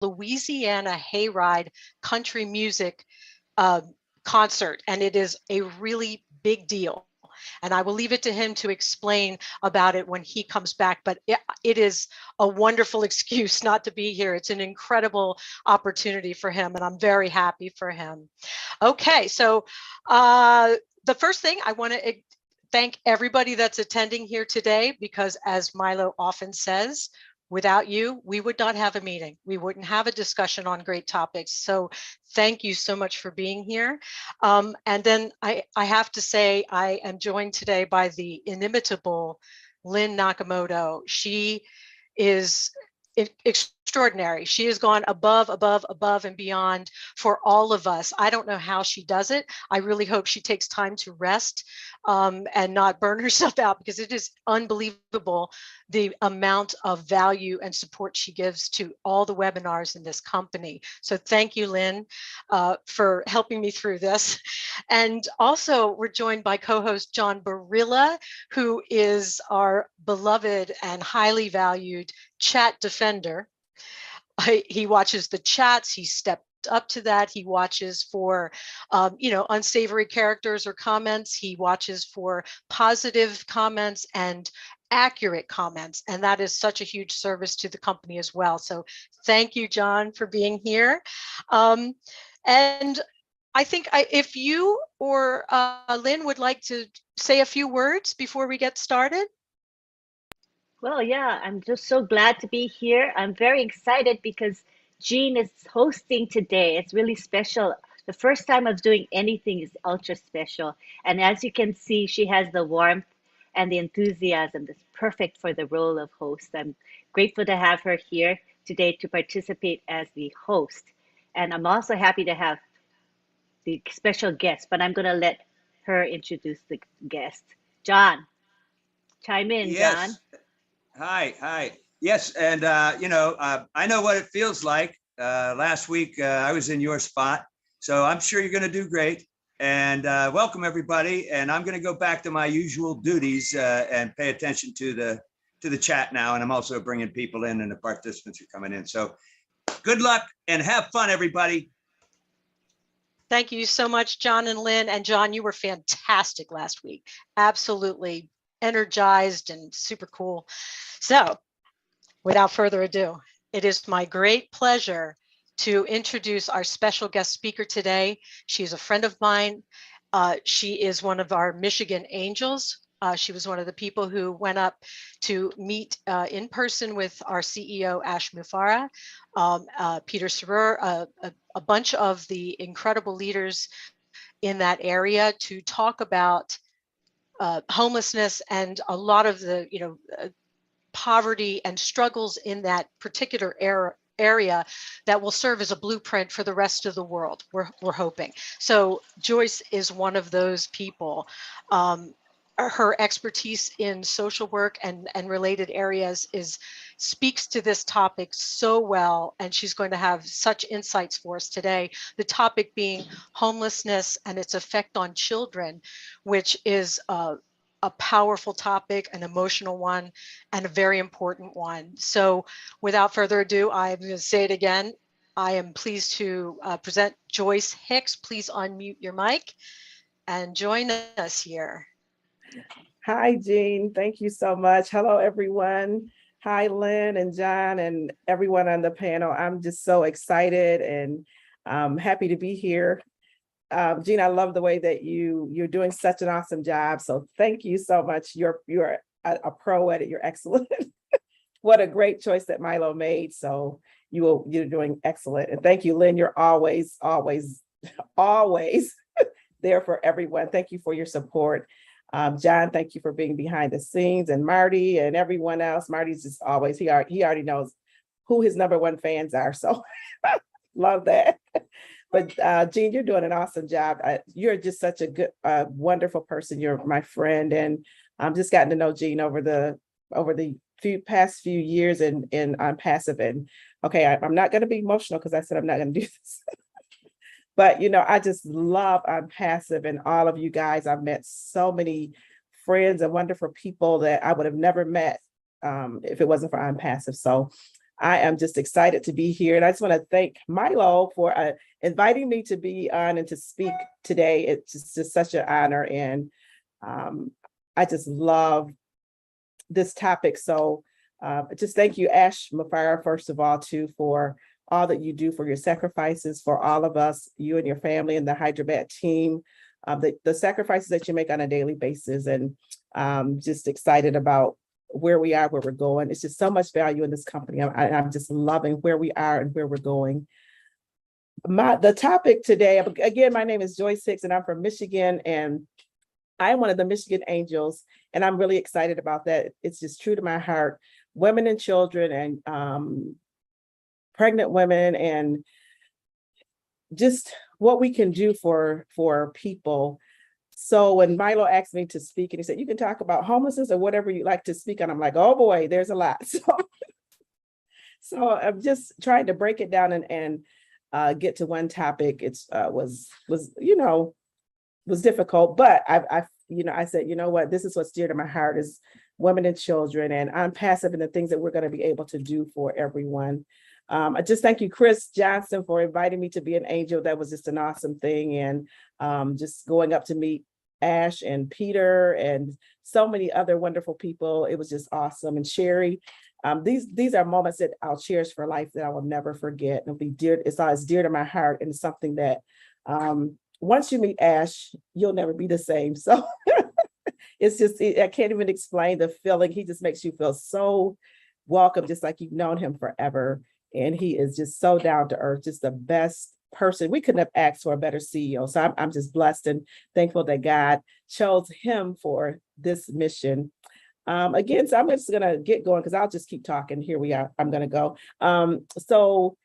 Louisiana Hayride country music uh, concert, and it is a really big deal. And I will leave it to him to explain about it when he comes back. But it is a wonderful excuse not to be here. It's an incredible opportunity for him, and I'm very happy for him. Okay, so the first thing I want to thank everybody that's attending here today, because as Milo often says, without you, we would not have a meeting. We wouldn't have a discussion on great topics. So thank you so much for being here. And then I have to say, I am joined today by the inimitable Lynn Nakamoto. She is extraordinary. She has gone above and beyond for all of us. I don't know how she does it. I really hope she takes time to rest and not burn herself out, because it is unbelievable the amount of value and support she gives to all the webinars in this company. So thank you, Lynn, for helping me through this. And also we're joined by co-host John Barilla, who is our beloved and highly valued chat defender. He watches the chats. He stepped up to that. He watches for, unsavory characters or comments. He watches for positive comments and accurate comments. And that is such a huge service to the company as well. So thank you, John, for being here. And I think if you or Lynn would like to say a few words before we get started. Well, yeah, I'm just so glad to be here. I'm very excited because Jean is hosting today. It's really special. The first time of doing anything is ultra special. And as you can see, she has the warmth and the enthusiasm that's perfect for the role of host. I'm grateful to have her here today to participate as the host. And I'm also happy to have the special guest, but I'm going to let her introduce the guest. John, chime in, John. Yes. Hi. Yes, and I know what it feels like. Last week I was in your spot, so I'm sure you're going to do great. And welcome everybody. And I'm going to go back to my usual duties and pay attention to the chat now. And I'm also bringing people in, and the participants are coming in. So good luck and have fun, everybody. Thank you so much, John and Lynn. And John, you were fantastic last week. Absolutely energized and super cool. So without further ado, it is my great pleasure to introduce our special guest speaker today. She's a friend of mine. She is one of our Michigan Angels. She was one of the people who went up to meet in person with our CEO, Ash Mufareh, Peter Sarer, a bunch of the incredible leaders in that area to talk about homelessness and a lot of the poverty and struggles in that particular area that will serve as a blueprint for the rest of the world. We're hoping. So Joyce is one of those people. Her expertise in social work and related areas speaks to this topic so well, and she's going to have such insights for us today. The topic being homelessness and its effect on children, which is a powerful topic, an emotional one, and a very important one. So without further ado, I'm going to say it again. I am pleased to present Joyce Hicks. Please unmute your mic and join us here. Hi, Jean. Thank you so much. Hello, everyone. Hi, Lynn and John and everyone on the panel. I'm just so excited and happy to be here. Jean, I love the way that you're doing such an awesome job. So thank you so much. You're a pro at it. You're excellent. What a great choice that Milo made. So you're doing excellent. And thank you, Lynn. You're always there for everyone. Thank you for your support. John, thank you for being behind the scenes, and Marty and everyone else. Marty's just always, he already knows who his number one fans are. So love that. But Jean, you're doing an awesome job. You're just such a good, wonderful person. You're my friend, and I'm just gotten to know Jean over the past few years and I'm passive. And okay, I'm not going to be emotional because I said I'm not going to do this. But, I just love I'm passive and all of you guys. I've met so many friends and wonderful people that I would have never met if it wasn't for I'm passive. So I am just excited to be here. And I just want to thank Milo for inviting me to be on and to speak today. It's just such an honor. And I just love this topic. So just thank you, Ash Mafara, first of all, too, for all that you do, for your sacrifices for all of us, you and your family and the Hyderabad team, the sacrifices that you make on a daily basis. And just excited about where we are, where we're going. It's just so much value in this company. I'm just loving where we are and where we're going. The topic today, again, my name is Joyce Hicks and I'm from Michigan, and I'm one of the Michigan Angels, and I'm really excited about that. It's just true to my heart. Women and children and pregnant women, and just what we can do for people. So when Milo asked me to speak and he said, you can talk about homelessness or whatever you like to speak on, I'm like, oh boy, there's a lot. So I'm just trying to break it down and get to one topic. It was difficult, but I said, you know what, this is what's dear to my heart is women and children, and I'm passive in the things that we're going to be able to do for everyone. I just thank you, Chris Johnson, for inviting me to be an angel. That was just an awesome thing. And just going up to meet Ash and Peter and so many other wonderful people. It was just awesome. And Sherry, these are moments that I'll cherish for life that I will never forget. It'll be dear. It's always dear to my heart, and it's something that once you meet Ash, you'll never be the same. So it's just, I can't even explain the feeling. He just makes you feel so welcome, just like you've known him forever. And he is just so down to earth, just the best person. We couldn't have asked for a better CEO. So I'm just blessed and thankful that God chose him for this mission. Again, so I'm just going to get going because I'll just keep talking. Here we are. I'm going to go. So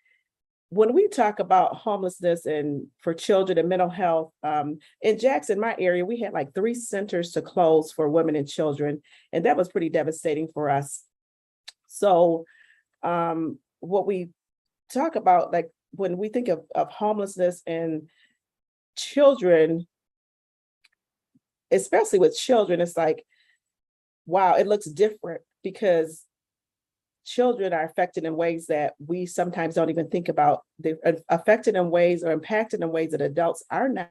when we talk about homelessness and for children and mental health, in Jackson, my area, we had like 3 centers to close for women and children. And that was pretty devastating for us. So what we talk about, like when we think of homelessness and children, especially with children, it's like, wow, it looks different because children are affected in ways that we sometimes don't even think about. They're affected in ways or impacted in ways that adults are not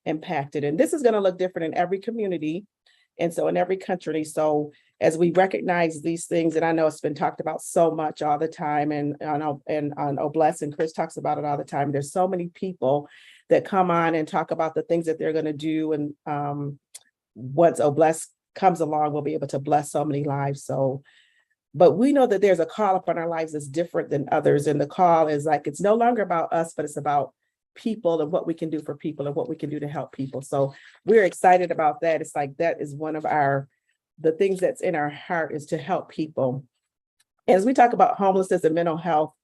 impacted. And this is going to look different in every community. And so in every country. So as we recognize these things, and I know it's been talked about so much all the time, and on Obless, and Chris talks about it all the time. There's so many people that come on and talk about the things that they're going to do. And once Obless comes along, we'll be able to bless so many lives. So, but we know that there's a call upon our lives that's different than others. And the call is like, it's no longer about us, but it's about people and what we can do for people and what we can do to help people. So we're excited about that. It's like, that is one of the things that's in our heart, is to help people. As we talk about homelessness and mental health,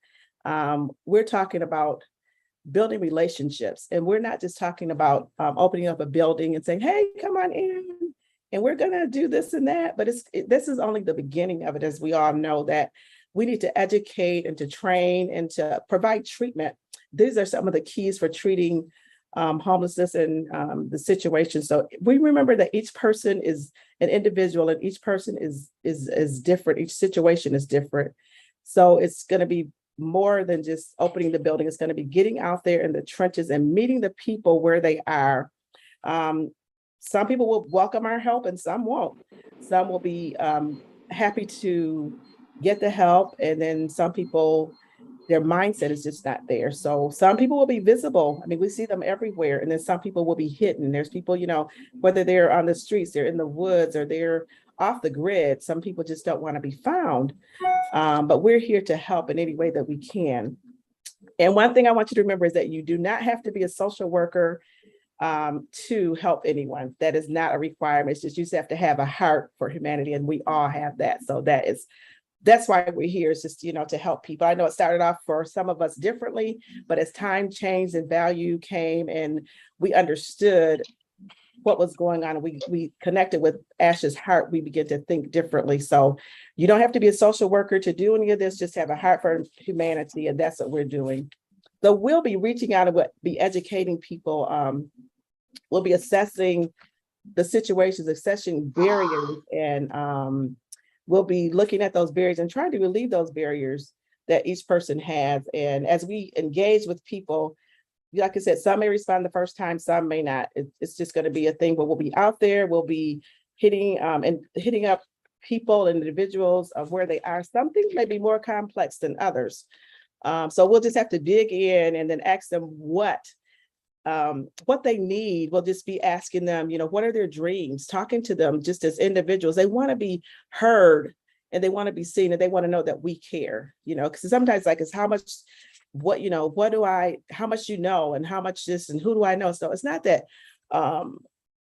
we're talking about building relationships. And we're not just talking about opening up a building and saying, hey, come on in, and we're going to do this and that. But this is only the beginning of it, as we all know, that we need to educate and to train and to provide treatment. These are some of the keys for treating homelessness and the situation. So we remember that each person is an individual, and each person is different. Each situation is different. So it's going to be more than just opening the building. It's going to be getting out there in the trenches and meeting the people where they are. Some people will welcome our help and some won't. Some will be happy to get the help, and then some people, their mindset is just not there. So some people will be visible. I mean, we see them everywhere. And then some people will be hidden. There's people, whether they're on the streets, they're in the woods, or they're off the grid. Some people just don't want to be found. But we're here to help in any way that we can. And one thing I want you to remember is that you do not have to be a social worker to help anyone. That is not a requirement. It's just you just have to have a heart for humanity, and we all have that. So that's why we're here, is just, to help people. I know it started off for some of us differently, but as time changed and value came and we understood what was going on, and we connected with Ash's heart, we began to think differently. So you don't have to be a social worker to do any of this, just have a heart for humanity, and that's what we're doing. So we'll be reaching out and we'll be educating people. We'll be assessing the situations, assessing barriers, and we'll be looking at those barriers and trying to relieve those barriers that each person has. And as we engage with people, like I said, some may respond the first time, some may not. It's just going to be a thing where we'll be out there, we'll be hitting up people and individuals of where they are. Some things may be more complex than others. So we'll just have to dig in and then ask them what they need. We'll just be asking them, what are their dreams, talking to them just as individuals. They want to be heard and they want to be seen and they want to know that we care, because sometimes like it's how much, how much and how much this and who do I know? So it's not that,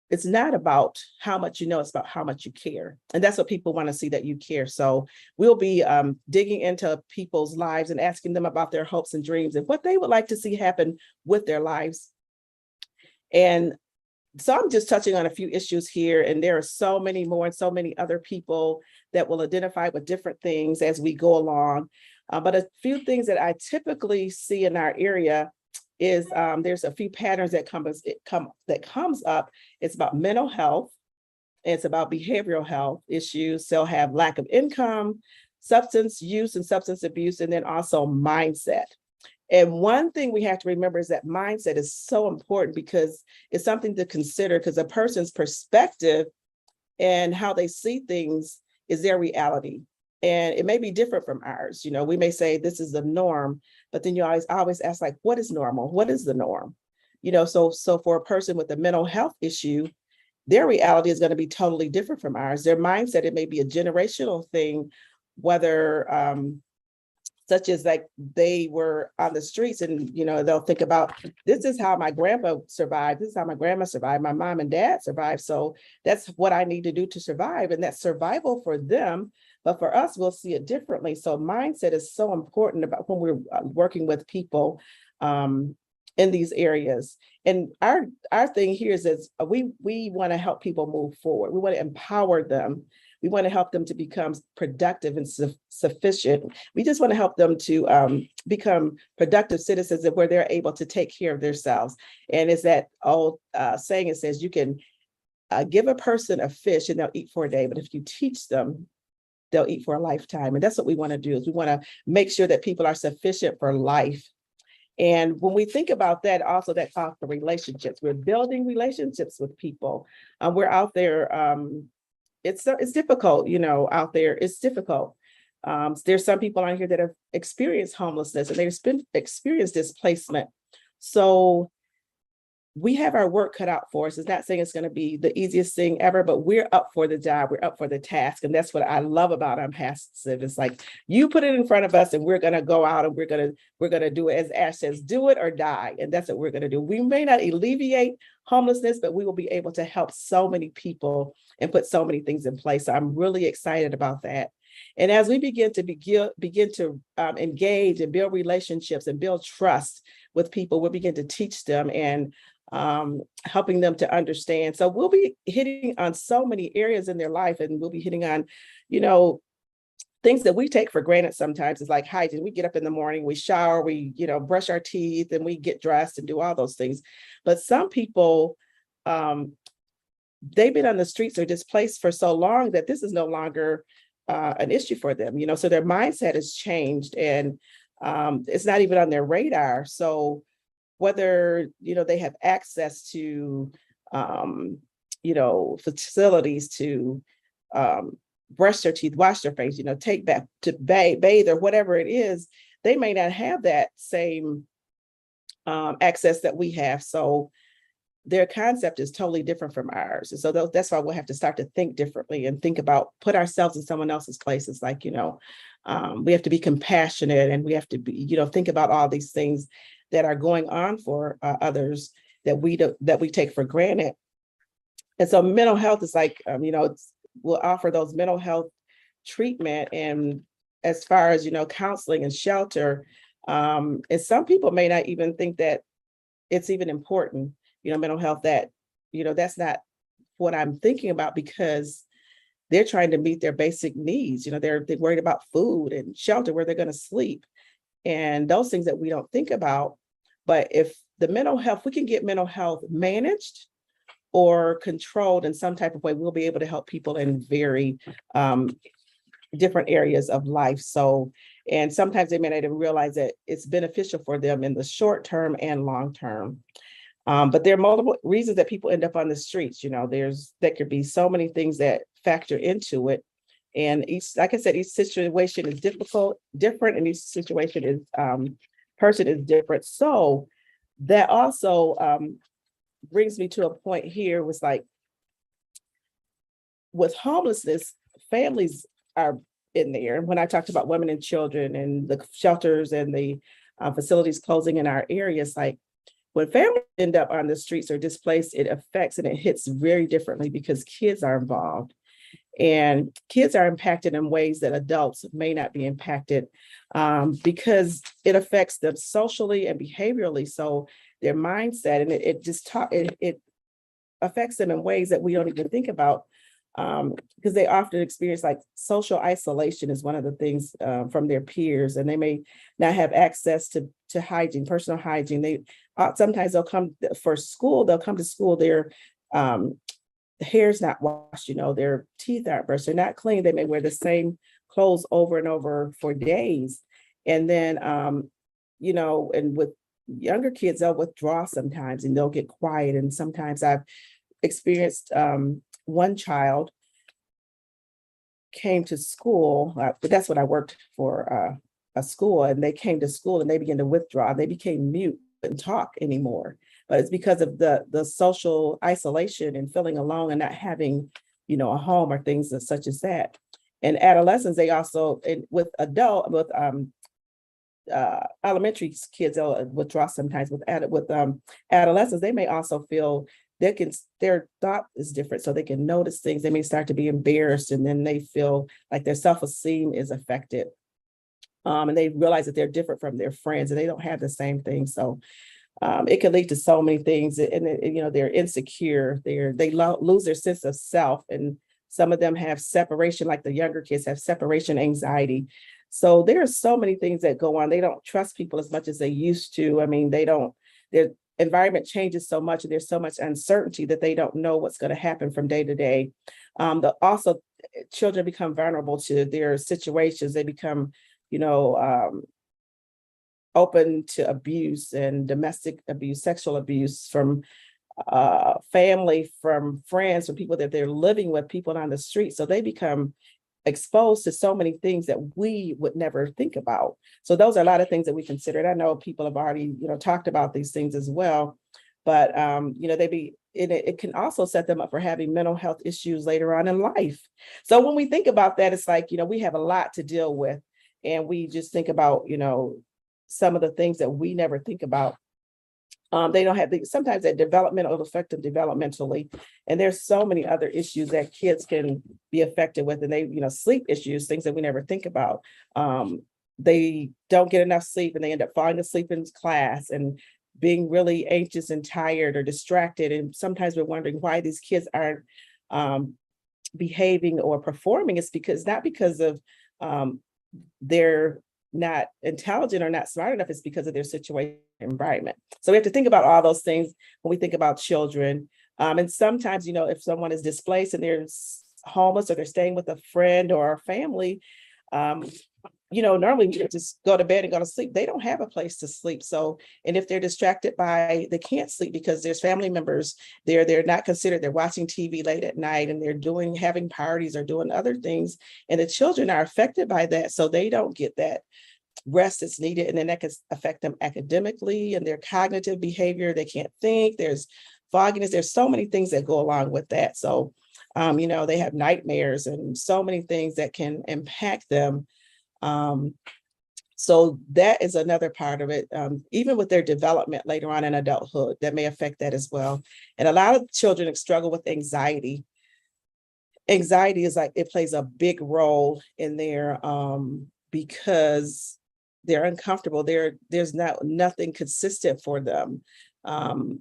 it's not about how much it's about how much you care. And that's what people want to see, that you care. So we'll be digging into people's lives and asking them about their hopes and dreams and what they would like to see happen with their lives. And so I'm just touching on a few issues here, and there are so many more and so many other people that will identify with different things as we go along. But a few things that I typically see in our area is there's a few patterns that comes up. It's about mental health. It's about behavioral health issues. They'll have lack of income, substance use and substance abuse, and then also mindset. And one thing we have to remember is that mindset is so important because it's something to consider, because a person's perspective and how they see things is their reality. And it may be different from ours. We may say this is the norm, but then you always ask, like, what is normal? What is the norm? So for a person with a mental health issue, their reality is going to be totally different from ours. Their mindset, it may be a generational thing, whether such as like they were on the streets and, they'll think about, this is how my grandpa survived. This is how my grandma survived. My mom and dad survived. So that's what I need to do to survive. And that's survival for them. But for us, we'll see it differently. So mindset is so important about when we're working with people in these areas. And our thing here is that we want to help people move forward. We want to empower them. We want to help them to become productive and sufficient. We just want to help them to become productive citizens and where they're able to take care of themselves. And it's that old saying, it says you can give a person a fish and they'll eat for a day, but if you teach them, they'll eat for a lifetime. And that's what we want to do, is we want to make sure that people are sufficient for life. And when we think about that, also that calls for relationships. We're building relationships with people. We're out there. It's difficult, out there. It's difficult. There's some people on here that have experienced homelessness and they've experienced displacement. So we have our work cut out for us. It's not saying it's going to be the easiest thing ever, but we're up for the job. We're up for the task. And that's what I love about Unpassive. It's like, you put it in front of us and we're going to go out and we're going to do it. As Ash says, do it or die. And that's what we're going to do. We may not alleviate homelessness, but we will be able to help so many people and put so many things in place. So I'm really excited about that. And as we begin to engage and build relationships and build trust with people, we'll begin to teach them and helping them to understand. So we'll be hitting on so many areas in their life, and we'll be hitting on, things that we take for granted sometimes. Is like hygiene. We get up in the morning, we shower, we, brush our teeth, and we get dressed and do all those things. But some people, they've been on the streets or displaced for so long that this is no longer an issue for them, so their mindset has changed and it's not even on their radar. So whether, they have access to, facilities to brush their teeth, wash their face, take bath to bathe or whatever it is, they may not have that same access that we have. So their concept is totally different from ours. And so that's why we'll have to start to think differently and think about, put ourselves in someone else's place. It's like, we have to be compassionate and we have to be, think about all these things that are going on for others that we take for granted. And so mental health is like, we'll offer those mental health treatment. And as far as, counseling and shelter, and some people may not even think that it's even important, mental health, that, that's not what I'm thinking about, because they're trying to meet their basic needs. They're worried about food and shelter, where they're going to sleep, and those things that we don't think about. But if the mental health, we can get mental health managed or controlled in some type of way, we'll be able to help people in very different areas of life. So And sometimes they may not even realize that it's beneficial for them in the short term and long term. But there are multiple reasons that people end up on the streets. There could be so many things that factor into it. And like I said, each situation is different, and each situation is person is different. So that also brings me to a point here was like, with homelessness, families are in there. When I talked about women and children and the shelters and the facilities closing in our areas, like when families end up on the streets or displaced, it affects and it hits very differently because kids are involved. And kids are impacted in ways that adults may not be impacted because it affects them socially and behaviorally. So their mindset, and it affects them in ways that we don't even think about, because they often experience like social isolation is one of the things from their peers, and they may not have access to hygiene, personal hygiene. They sometimes they'll come for school. They'll come to school. Their hair's not washed. Their teeth aren't brushed. They're not clean. They may wear the same clothes over and over for days, and then and with younger kids, they'll withdraw sometimes, and they'll get quiet. And sometimes I've experienced one child came to school, but that's when I worked for a school, and they came to school and they began to withdraw. They became mute and talk anymore, but it's because of the social isolation and feeling alone and not having, a home or things such as that. And adolescents, they also, with elementary kids, they'll withdraw sometimes. With adolescents, they may also feel their thought is different, so they can notice things. They may start to be embarrassed, and then they feel like their self-esteem is affected. And they realize that they're different from their friends and they don't have the same thing. So it can lead to so many things, and they're insecure. They lose their sense of self, and some of them have separation, like the younger kids have separation anxiety. So there are so many things that go on. They don't trust people as much as they used to. I mean, their environment changes so much, and there's so much uncertainty that they don't know what's going to happen from day to day. Also, children become vulnerable to their situations. They become, open to abuse and domestic abuse, sexual abuse from family, from friends, from people that they're living with, people on the street. So they become exposed to so many things that we would never think about. So those are a lot of things that we considered. I know people have already, talked about these things as well, but it can also set them up for having mental health issues later on in life. So when we think about that, it's like, we have a lot to deal with, and we just think about, some of the things that we never think about. They don't have sometimes that developmental, it'll affect them developmentally. And there's so many other issues that kids can be affected with, and they, sleep issues, things that we never think about. They don't get enough sleep, and they end up falling asleep in class and being really anxious and tired or distracted. And sometimes we're wondering why these kids aren't behaving or performing. It's not because of they're not intelligent or not smart enough. It's because of their situation environment. So we have to think about all those things when we think about children. And sometimes, if someone is displaced and they're homeless, or they're staying with a friend or a family, normally you just go to bed and go to sleep. They don't have a place to sleep. So, and if they're distracted they can't sleep because there's family members there, they're not considered, they're watching TV late at night, and they're having parties or doing other things. And the children are affected by that. So they don't get that rest that's needed. And then that can affect them academically and their cognitive behavior. They can't think, there's fogginess. There's so many things that go along with that. So, they have nightmares and so many things that can impact them. So that is another part of it. Even with their development later on in adulthood, that may affect that as well. And a lot of children struggle with anxiety. Anxiety is like, it plays a big role in their, because they're uncomfortable. There's nothing consistent for them. So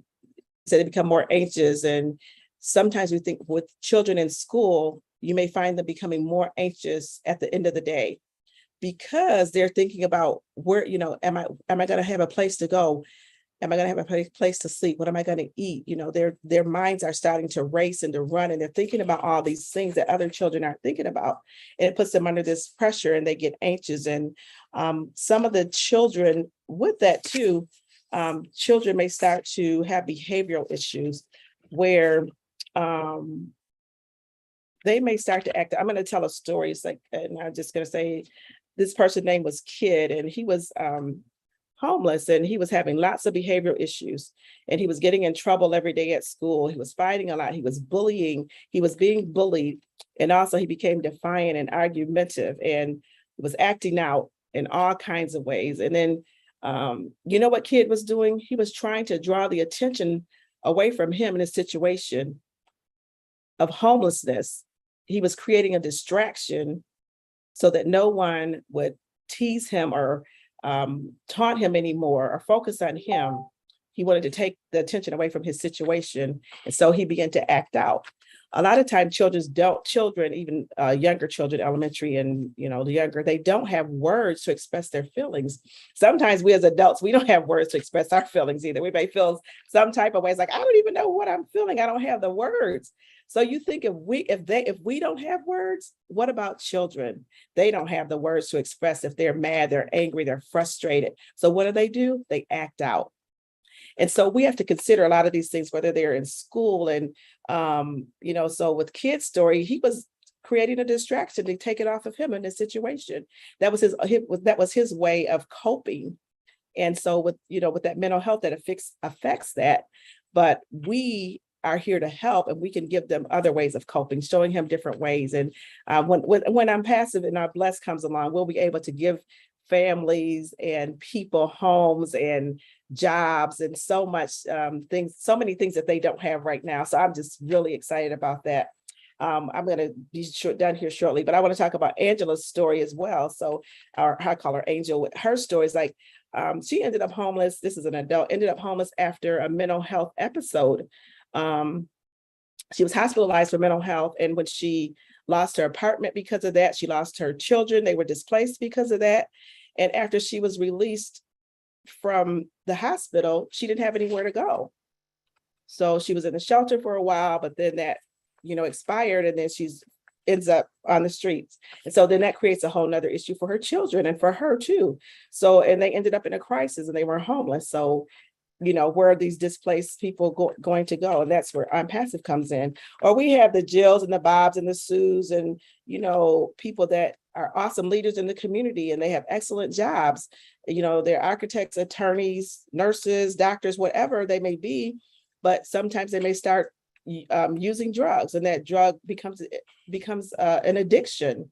they become more anxious. And sometimes we think with children in school, you may find them becoming more anxious at the end of the day, because they're thinking about where, am I going to have a place to go? Am I going to have a place to sleep? What am I going to eat? You know, their minds are starting to race and to run, and they're thinking about all these things that other children aren't thinking about. And it puts them under this pressure, and they get anxious. And some of the children with that too, children may start to have behavioral issues where they may start to act. I'm going to tell a story. It's like, and I'm just going to say, this person's name was Kid, and he was homeless, and he was having lots of behavioral issues, and he was getting in trouble every day at school. He was fighting a lot. He was bullying. He was being bullied. And also he became defiant and argumentative and was acting out in all kinds of ways. And then, you know what Kid was doing? He was trying to draw the attention away from him in a situation of homelessness. He was creating a distraction so that no one would tease him or taunt him anymore or focus on him. He wanted to take the attention away from his situation. And so he began to act out. A lot of times children, even younger children, elementary and, you know, the younger, they don't have words to express their feelings. Sometimes we as adults, we don't have words to express our feelings either. We may feel some type of ways like, I don't even know what I'm feeling. I don't have the words. So you think if we don't have words, what about children? They don't have the words to express if they're mad, they're angry, they're frustrated. So what do? They act out. And so we have to consider a lot of these things, whether they're in school and, you know, so with Kid's story, he was creating a distraction to take it off of him in this situation. That was his way of coping. And so with that mental health that affects that, but we are here to help, and we can give them other ways of coping, showing him different ways. And when I'm passive and our bless comes along, we'll be able to give families and people homes and jobs and so many things that they don't have right now. So I'm just really excited about that. I'm going to be done here shortly, but I want to talk about Angela's story as well. So I call her Angel. Her story is like, she ended up homeless. This is an adult, ended up homeless after a mental health episode. She was hospitalized for mental health. And when she lost her apartment because of that, she lost her children. They were displaced because of that. And after she was released from the hospital, she didn't have anywhere to go. So she was in the shelter for a while, but then that, expired, and then ends up on the streets. And so then that creates a whole nother issue for her children and for her too. So, and they ended up in a crisis and they were homeless. So, where are these displaced people going to go? And that's where I'm Passive comes in. Or we have the Jills and the Bobs and the Sues and, people that are awesome leaders in the community and they have excellent jobs. They're architects, attorneys, nurses, doctors, whatever they may be, but sometimes they may start using drugs, and that drug becomes an addiction.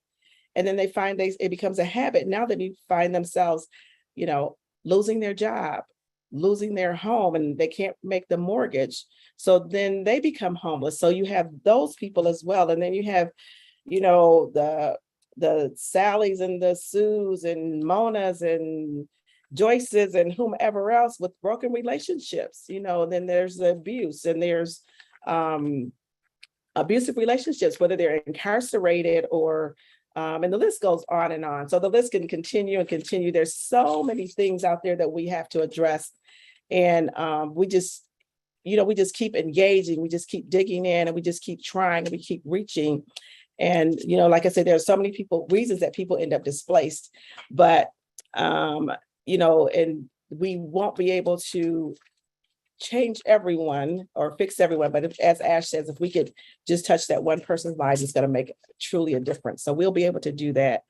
And then they find it becomes a habit. Now they find themselves, losing their job, losing their home, and they can't make the mortgage. So then they become homeless. So you have those people as well. And then you have, the Sallys and the Sues and Monas and Joyces and whomever else with broken relationships, then there's the abuse, and there's abusive relationships, whether they're incarcerated or and the list goes on and on. So the list can continue and continue. There's so many things out there that we have to address. And we just keep engaging, we just keep digging in, and we just keep trying, and we keep reaching. And, like I said, there are so many reasons that people end up displaced, but, and we won't be able to change everyone or fix everyone. But as Ash says, if we could just touch that one person's life, it's going to make truly a difference. So we'll be able to do that.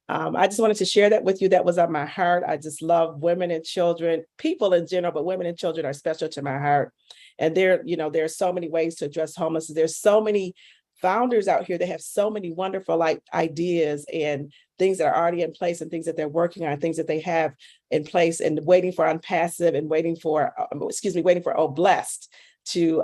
I just wanted to share that with you. That was on my heart. I just love women and children, people in general, but women and children are special to my heart. And there are so many ways to address homelessness. There's so many founders out here that have so many wonderful ideas and things that are already in place and things that they're working on, things that they have in place, and waiting for Unpassive and waiting for Oh Blessed to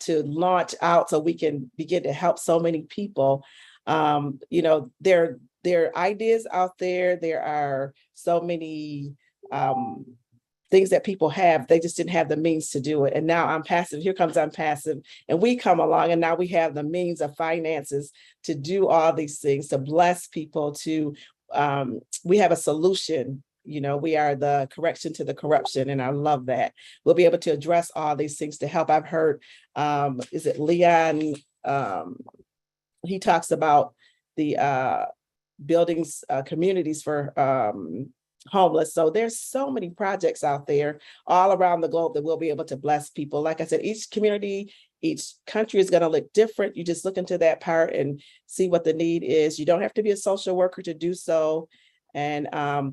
launch out so we can begin to help so many people. There are ideas out there. There are so many things that people have. They just didn't have the means to do it. And now here comes Unpassive, and we come along, and now we have the means of finances to do all these things, to bless people, we have a solution we are the correction to the corruption, and I love that. We'll be able to address all these things to help. I've heard, is it Leon? He talks about the buildings, communities for homeless. So there's so many projects out there all around the globe that we'll be able to bless people. Like I said, each community, each country is going to look different. You just look into that part and see what the need is. You don't have to be a social worker to do so. And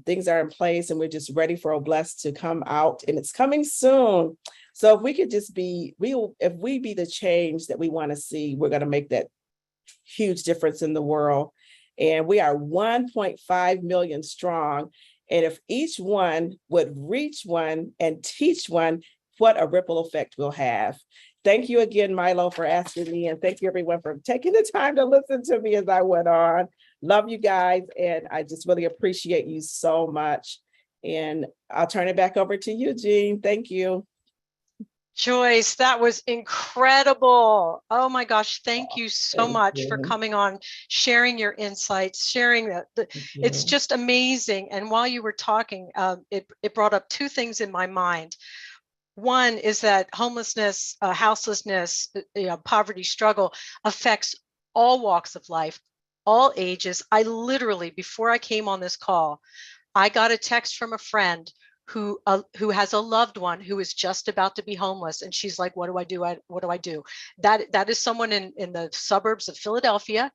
things are in place, and we're just ready for Obless to come out, and it's coming soon. So if we could just if we be the change that we want to see, we're going to make that huge difference in the world. And we are 1.5 million strong. And if each one would reach one and teach one, what a ripple effect we'll have. Thank you again, Milo, for asking me. And thank you, everyone, for taking the time to listen to me as I went on. Love you guys. And I just really appreciate you so much. And I'll turn it back over to you, Jean. Thank you. Joyce, that was incredible. Oh my gosh, thank you so much for coming on, sharing your insights, sharing that. It's just amazing. And while you were talking, it brought up two things in my mind. One is that homelessness, houselessness, poverty struggle affects all walks of life, all ages. I literally, before I came on this call, I got a text from a friend who has a loved one who is just about to be homeless. And she's like, what do I do? What do I do? That is someone in the suburbs of Philadelphia.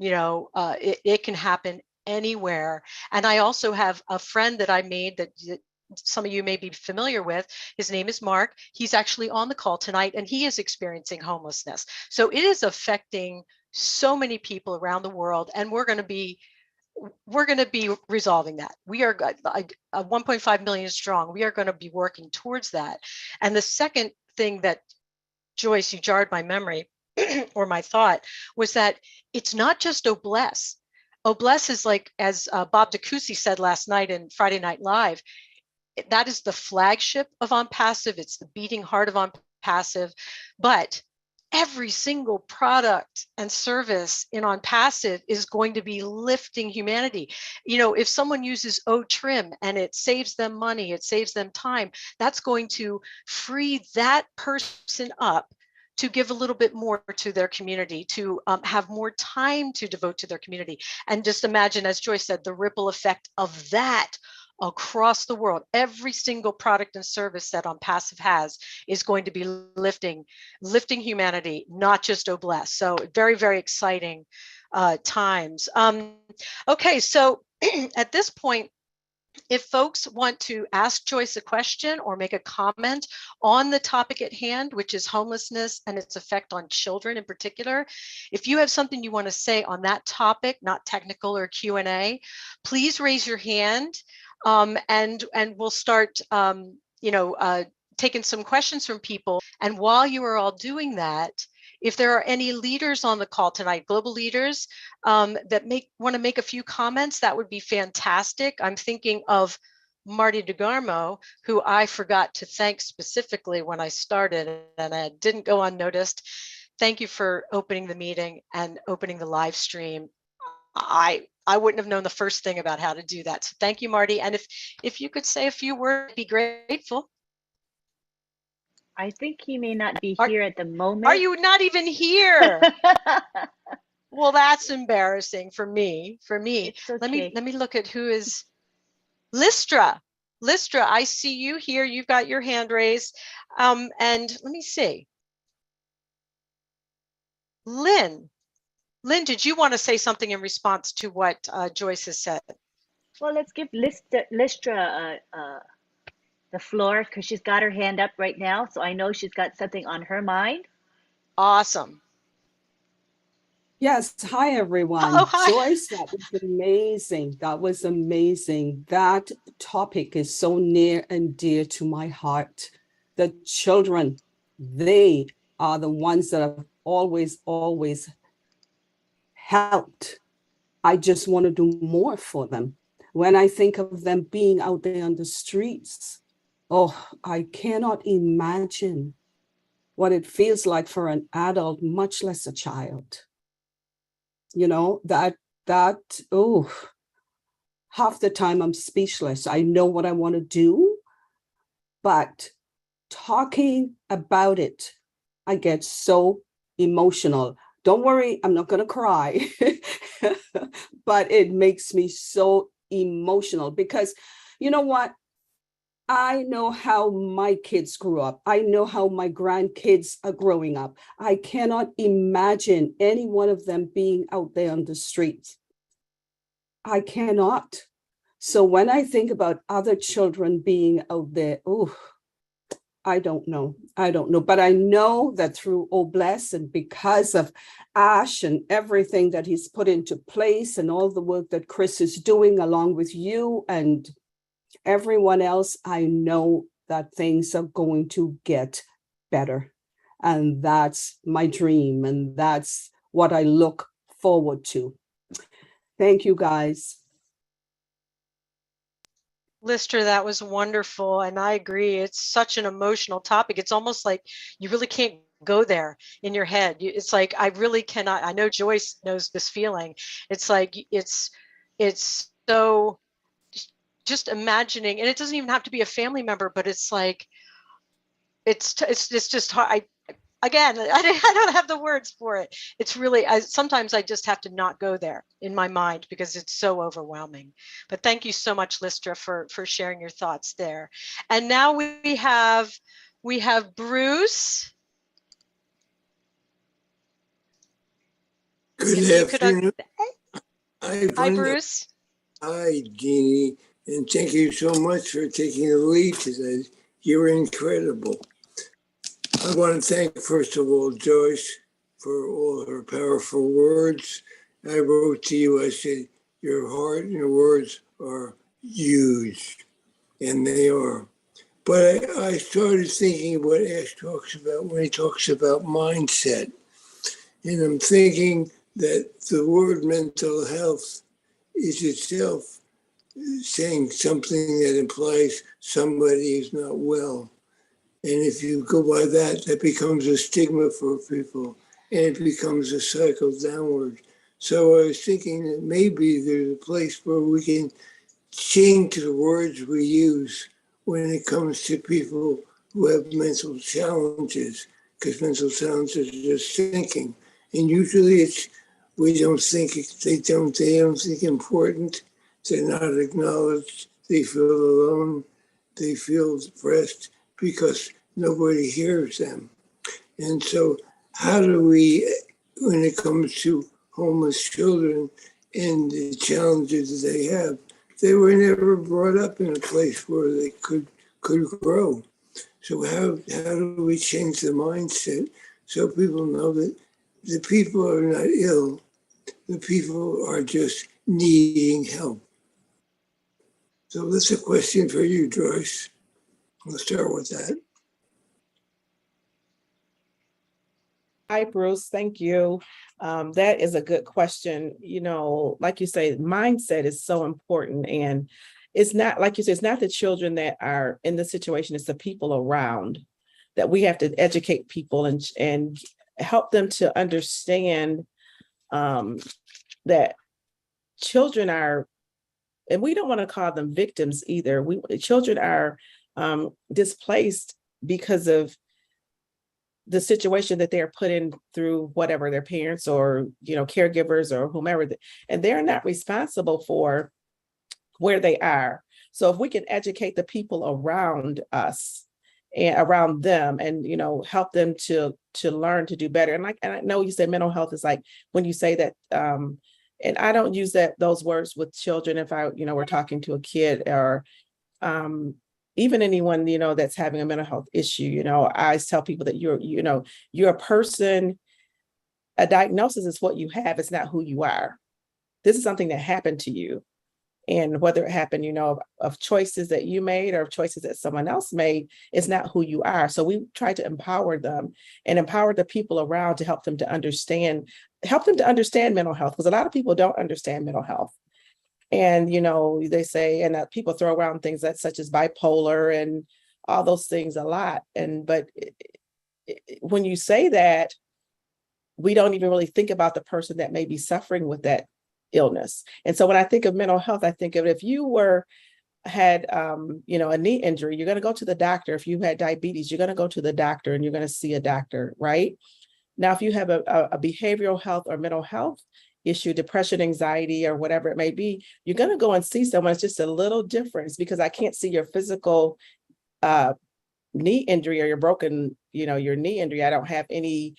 It can happen anywhere. And I also have a friend that I made that some of you may be familiar with. His name is Mark. He's actually on the call tonight, and he is experiencing homelessness. So it is affecting so many people around the world, and we're going to be resolving that. We are 1.5 million strong. We are going to be working towards that. And the second thing that, Joyce, you jarred my memory or my thought, was that it's not just Obless. Obless is like, as Bob DeCoucy said last night in Friday Night Live, that is the flagship of On Passive. It's the beating heart of On Passive. But every single product and service in On Passive is going to be lifting humanity. If someone uses O-Trim and it saves them money, it saves them time, that's going to free that person up to give a little bit more to their community, to have more time to devote to their community. And just imagine, as Joyce said, the ripple effect of that across the world. Every single product and service that On Passive has is going to be lifting humanity, not just Obless. So very, very exciting times. Okay, so at this point, if folks want to ask Joyce a question or make a comment on the topic at hand, which is homelessness and its effect on children in particular, if you have something you want to say on that topic, not technical or Q&A, please raise your hand. And we'll start, taking some questions from people. And while you are all doing that, if there are any leaders on the call tonight, global leaders that want to make a few comments, that would be fantastic. I'm thinking of Marty DeGarmo, who I forgot to thank specifically when I started, and I didn't go unnoticed. Thank you for opening the meeting and opening the live stream. I wouldn't have known the first thing about how to do that. So thank you, Marty. And if you could say a few words, I'd be grateful. I think he may not be here at the moment. Are you not even here? Well, that's embarrassing for me. It's okay. Let me look at who is Listra. Listra, I see you here. You've got your hand raised. And let me see. Lynn, did you want to say something in response to what Joyce has said? Well, let's give Listra the floor, because she's got her hand up right now. So I know she's got something on her mind. Awesome. Yes. Hi, everyone. Oh, hi. Joyce, that was amazing. That was amazing. That topic is so near and dear to my heart. The children, they are the ones that have always helped. I just want to do more for them. When I think of them being out there on the streets, I cannot imagine what it feels like for an adult, much less a child. half the time I'm speechless. I know what I want to do, but talking about it, I get so emotional. Don't worry, I'm not going to cry, but it makes me so emotional because you know what? I know how my kids grew up. I know how my grandkids are growing up. I cannot imagine any one of them being out there on the streets. I cannot. So when I think about other children being out there, oh, I don't know. I don't know. But I know that through Obless and because of Ash and everything that he's put into place and all the work that Chris is doing along with you and everyone else, I know that things are going to get better. And that's my dream. And that's what I look forward to. Thank you, guys. Lister, that was wonderful. And I agree. It's such an emotional topic. It's almost like you really can't go there in your head. It's like, I really cannot. I know Joyce knows this feeling. It's like, it's so just imagining, and it doesn't even have to be a family member, but it's like, it's just hard. Again, I don't have the words for it. It's really, sometimes I just have to not go there in my mind because it's so overwhelming. But thank you so much, Listra, for sharing your thoughts there. And now we have Bruce. Good afternoon. Hi, Bruce. Hi, Jeannie. And thank you so much for taking the lead today. You're incredible. I want to thank, first of all, Joyce for all her powerful words. I wrote to you, I said, your heart and your words are huge, and they are. But I started thinking what Ash talks about when he talks about mindset. And I'm thinking that the word mental health is itself saying something that implies somebody is not well. And if you go by that, that becomes a stigma for people and it becomes a cycle downward. So I was thinking that maybe there's a place where we can change the words we use when it comes to people who have mental challenges, because mental challenges are just thinking. And usually we don't think, they don't think important, they're not acknowledged, they feel alone, they feel depressed, because nobody hears them. And so how do we, when it comes to homeless children and the challenges that they were never brought up in a place where they could grow. So how do we change the mindset so people know that the people are not ill, the people are just needing help? So that's a question for you, Joyce. Let's start with that. Hi, Bruce. Thank you. That is a good question. You know, like you say, mindset is so important. And it's not, like you said, it's not the children that are in the situation, it's the people around that we have to educate people and help them to understand that children are, and we don't want to call them victims either. Children are displaced because of the situation that they're put in through whatever their parents or, you know, caregivers or whomever, and they're not responsible for where they are. So if we can educate the people around us and around them and, you know, help them to learn to do better. And I know you said mental health is like when you say that, and I don't use those words with children if we're talking to a kid or even anyone, you know, that's having a mental health issue. You know, I always tell people that you're a person, a diagnosis is what you have, it's not who you are. This is something that happened to you. And whether it happened, you know, of choices that you made or choices that someone else made, it's not who you are. So we try to empower them and empower the people around to help them to understand mental health, because a lot of people don't understand mental health. And, you know, they say, and people throw around things such as bipolar and all those things a lot. But when you say that, we don't even really think about the person that may be suffering with that illness. And so when I think of mental health, I think of if you had a knee injury, you're going to go to the doctor. If you had diabetes, you're going to go to the doctor and you're going to see a doctor, right? Now, if you have a behavioral health or mental health issue, depression, anxiety, or whatever it may be, you're going to go and see someone. It's just a little difference because I can't see your physical knee injury or your broken, your knee injury. I don't have any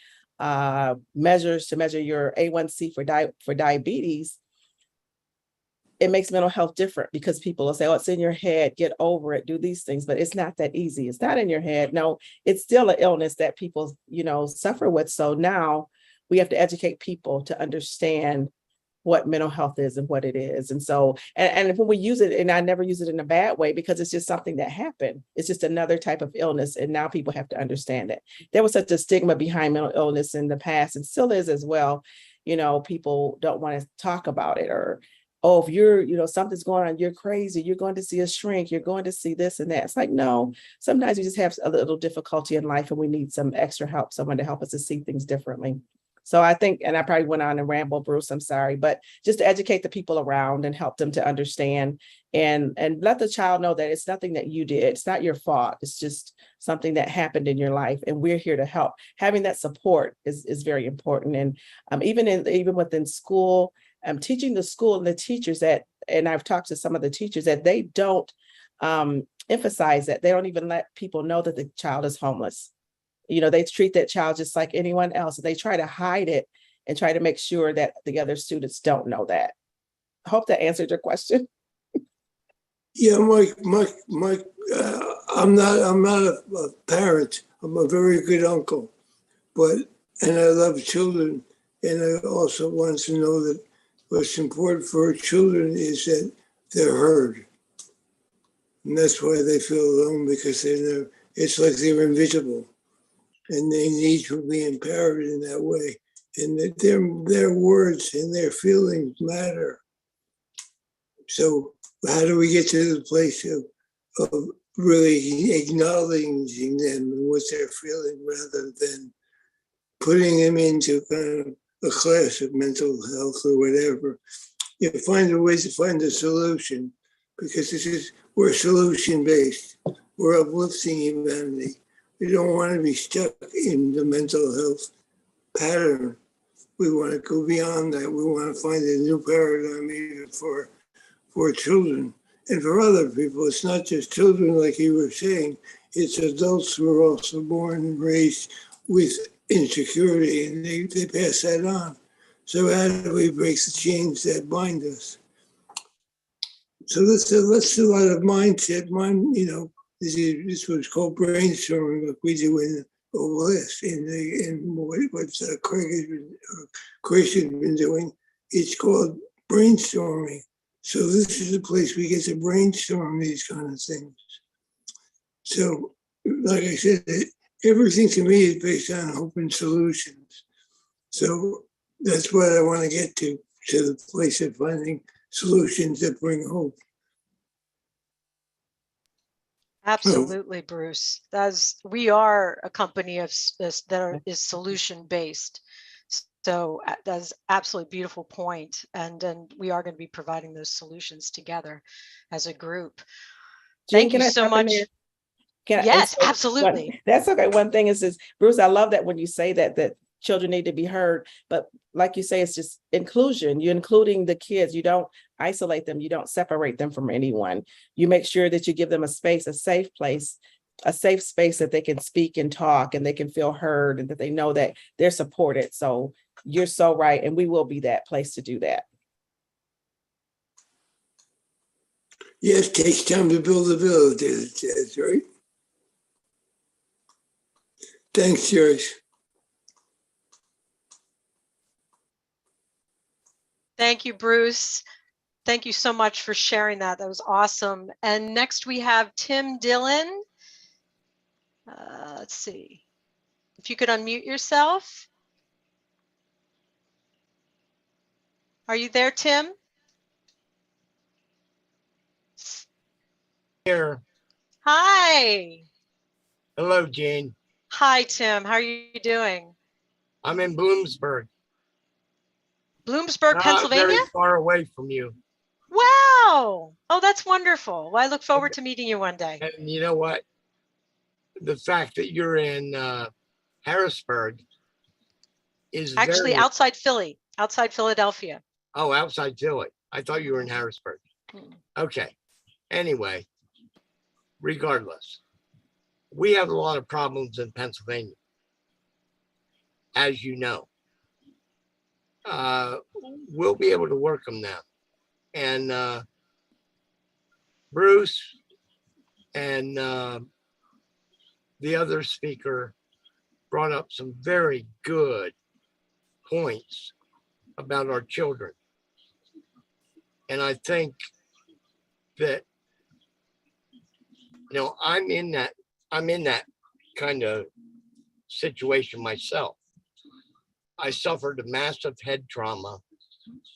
measures to measure your A1C for diabetes. It makes mental health different because people will say, oh, it's in your head, get over it, do these things, but it's not that easy. It's not in your head. No, it's still an illness that people, suffer with. So now we have to educate people to understand what mental health is and what it is. And so, and when we use it, and I never use it in a bad way because it's just something that happened. It's just another type of illness. And now people have to understand it. There was such a stigma behind mental illness in the past and still is as well. People don't want to talk about it or, oh, if you're, something's going on, you're crazy, you're going to see a shrink, you're going to see this and that. It's like, no, sometimes we just have a little difficulty in life and we need some extra help, someone to help us to see things differently. So I think, and I probably went on and ramble, Bruce, I'm sorry, but just to educate the people around and help them to understand and let the child know that it's nothing that you did. It's not your fault. It's just something that happened in your life and we're here to help. Having that support is very important. And even within school, teaching the school and the teachers and I've talked to some of the teachers that they don't emphasize that. They don't even let people know that the child is homeless. They treat that child just like anyone else. They try to hide it and try to make sure that the other students don't know that. I hope that answered your question. Yeah, Mike, I'm not a parent. I'm a very good uncle, and I love children. And I also want to know that what's important for children is that they're heard. And that's why they feel alone, because it's like they're invisible. And they need to be empowered in that way. And that their words and their feelings matter. So how do we get to the place of really acknowledging them and what they're feeling rather than putting them into kind of a class of mental health or whatever? Find a way to find a solution, because we're solution based. We're uplifting humanity. We don't want to be stuck in the mental health pattern. We want to go beyond that. We want to find a new paradigm even for children and for other people. It's not just children, like you were saying. It's adults who are also born and raised with insecurity, and they pass that on. So how do we break the chains that bind us? So that's a lot of mindset. This was called brainstorming, like we do in OLS, in what Chris has been doing. It's called brainstorming. So this is a place we get to brainstorm these kind of things. So, like I said, everything to me is based on hope and solutions. So that's what I want to get to the place of finding solutions that bring hope. Absolutely, Bruce. We are a company that is solution based. So that's absolutely beautiful point. And we are going to be providing those solutions together as a group. Thank you so much. Yes, absolutely. That's okay. One thing is Bruce, I love that when you say that children need to be heard, but like you say, it's just inclusion. You're including the kids. You don't isolate them. You don't separate them from anyone. You make sure that you give them a space, a safe place, a safe space that they can speak and talk and they can feel heard and that they know that they're supported. So you're so right. And we will be that place to do that. Yes, it takes time to build a village. That's right. Thanks, Joyce. Thank you, Bruce. Thank you so much for sharing that. That was awesome. And next we have Tim Dillon. Let's see. If you could unmute yourself. Are you there, Tim? Here. Hi. Hello, Jane. Hi, Tim. How are you doing? I'm in Bloomsburg. Bloomsburg, Not Pennsylvania? very far away from you. Wow. Oh, that's wonderful. Well, I look forward to meeting you one day. And you know what? The fact that you're in Harrisburg is Actually, very, outside Philly, outside Philadelphia. oh, outside Philly. I thought you were in Harrisburg. Hmm. Okay. Anyway, regardless, we have a lot of problems in Pennsylvania, as you know. We'll be able to work them now. And Bruce and the other speaker brought up some very good points about our children. And I think that, you know, I'm in that kind of situation myself. I suffered a massive head trauma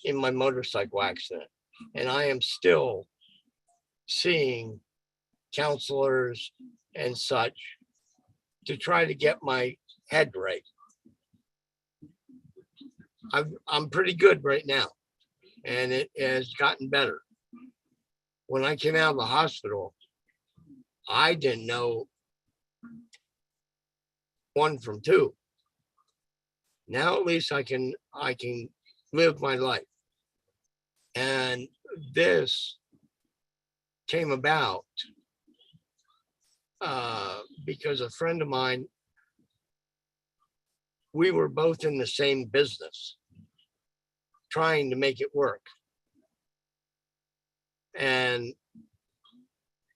in my motorcycle accident, and I am still seeing counselors and such to try to get my head right. I'm pretty good right now, and it has gotten better. When I came out of the hospital, I didn't know one from two. Now at least I can live my life. And this came about because a friend of mine, we were both in the same business, trying to make it work. And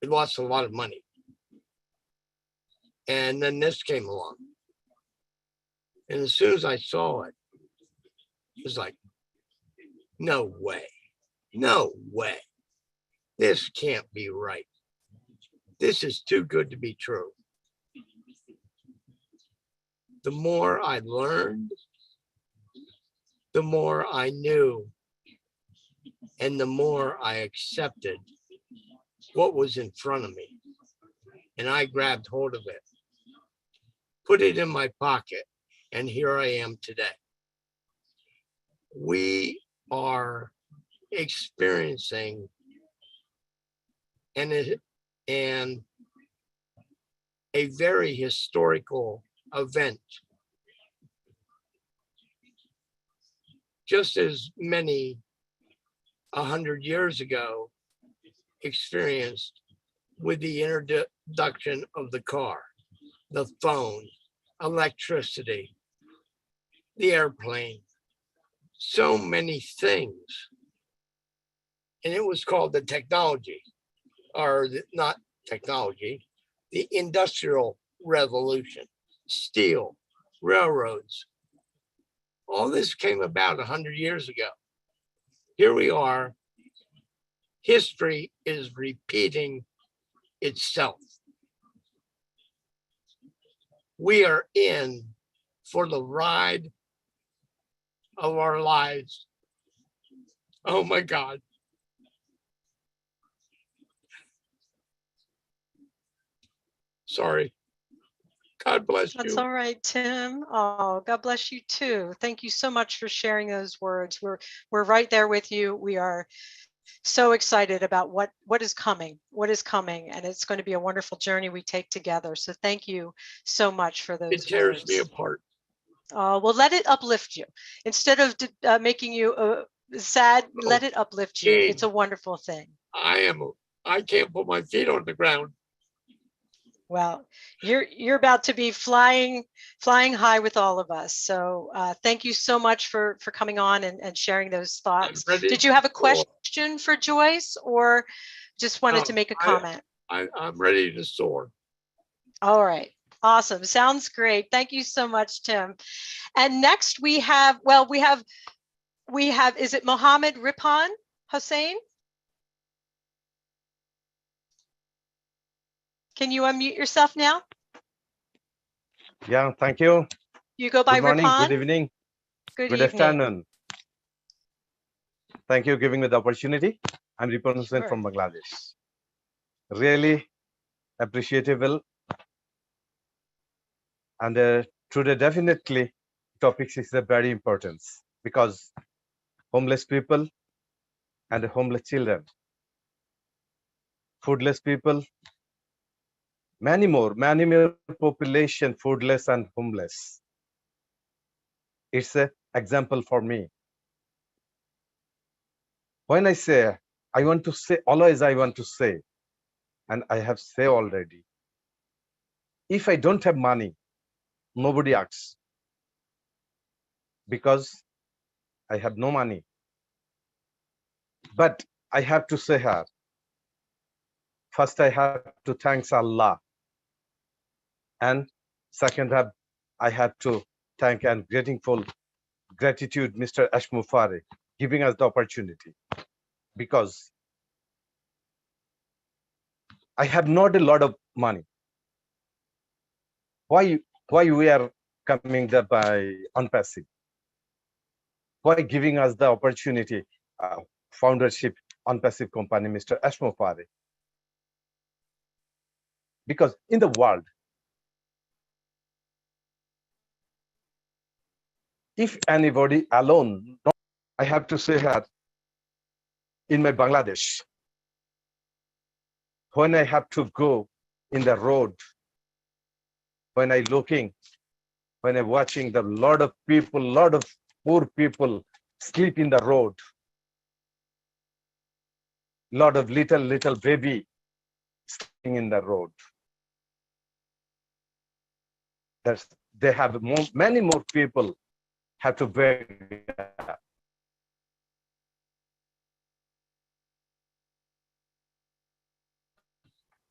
it lost a lot of money. And then this came along. And as soon as I saw it, it was like, no way, no way. This can't be right. This is too good to be true. The more I learned, the more I knew, and the more I accepted what was in front of me. And I grabbed hold of it, put it in my pocket, and here I am today. We are experiencing a very historical event. Just as many 100 years ago experienced with the introduction of the car, the phone, electricity, the airplane, so many things. And it was called the technology, or not technology, the Industrial Revolution, steel, railroads. All this came about 100 years ago. Here we are. History is repeating itself. We are in for the ride of our lives. Oh my God. Sorry. God bless you. That's all right, Tim. Oh, God bless you too. Thank you so much for sharing those words. We're right there with you. We are so excited about what is coming, and it's going to be a wonderful journey we take together. So thank you so much for those It tears words. me apart. Well, let it uplift you. Instead of making you sad, let it uplift you. Jane, it's a wonderful thing. I can't put my feet on the ground. Well, you're about to be flying high with all of us. So thank you so much for coming on and sharing those thoughts. Did you have a question for Joyce, or just wanted to make a comment? I'm ready to soar. All right. Awesome. Sounds great. Thank you so much, Tim. And next we have, is it Mohammed Ripan Hussein? Can you unmute yourself now? Yeah, thank you. You go by Good morning, Ripan? good evening, Good good evening. afternoon. Thank you for giving me the opportunity. I'm Ripan Hussain Sure. from Bangladesh. Really appreciable. And today definitely topics is a very important, because homeless people and homeless children, foodless people, many more population, foodless and homeless. It's an example for me. When I say, I want to say, always I want to say, and I have said already, if I don't have money, nobody asks, because I have no money. But I have to say here, first I have to thank Allah. And second, I have to thank and gratitude Mr. Ashmufare giving us the opportunity, because I have not a lot of money. Why we are coming there by Unpassive? Why giving us the opportunity, foundership Unpassive company, Mr. Ashmufare? Because in the world, if anybody alone, I have to say that in my Bangladesh, when I have to go in the road, when I'm watching the lot of poor people sleep in the road, lot of little baby sleeping in the road. They have many more people have to beg.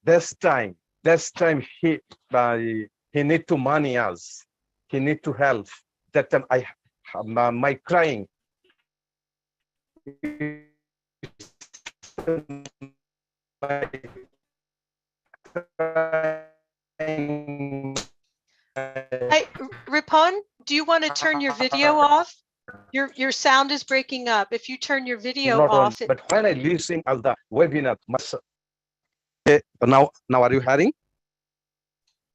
This time he need to money us. He need to help. That time I have my crying. Ripon, do you want to turn your video off? Your sound is breaking up. If you turn your video off. But when I listen to the webinar, now are you hearing?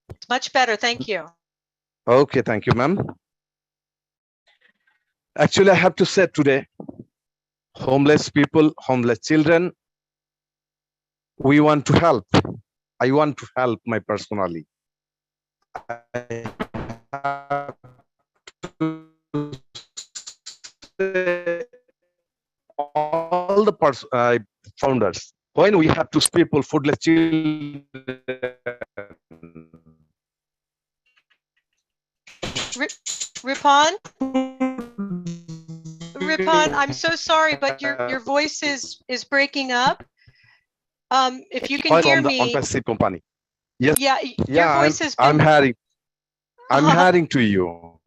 It's much better. Thank you. Okay, thank you, ma'am. Actually, I have to say today, homeless people, homeless children, we want to help. I want to help my personally. I have to say all the founders, when we have to people, foodless children. Ripon, I'm so sorry, but your voice is breaking up. If you can hear me. Unpassive company. Yes. Yeah, your voice has been. I'm hearing to you.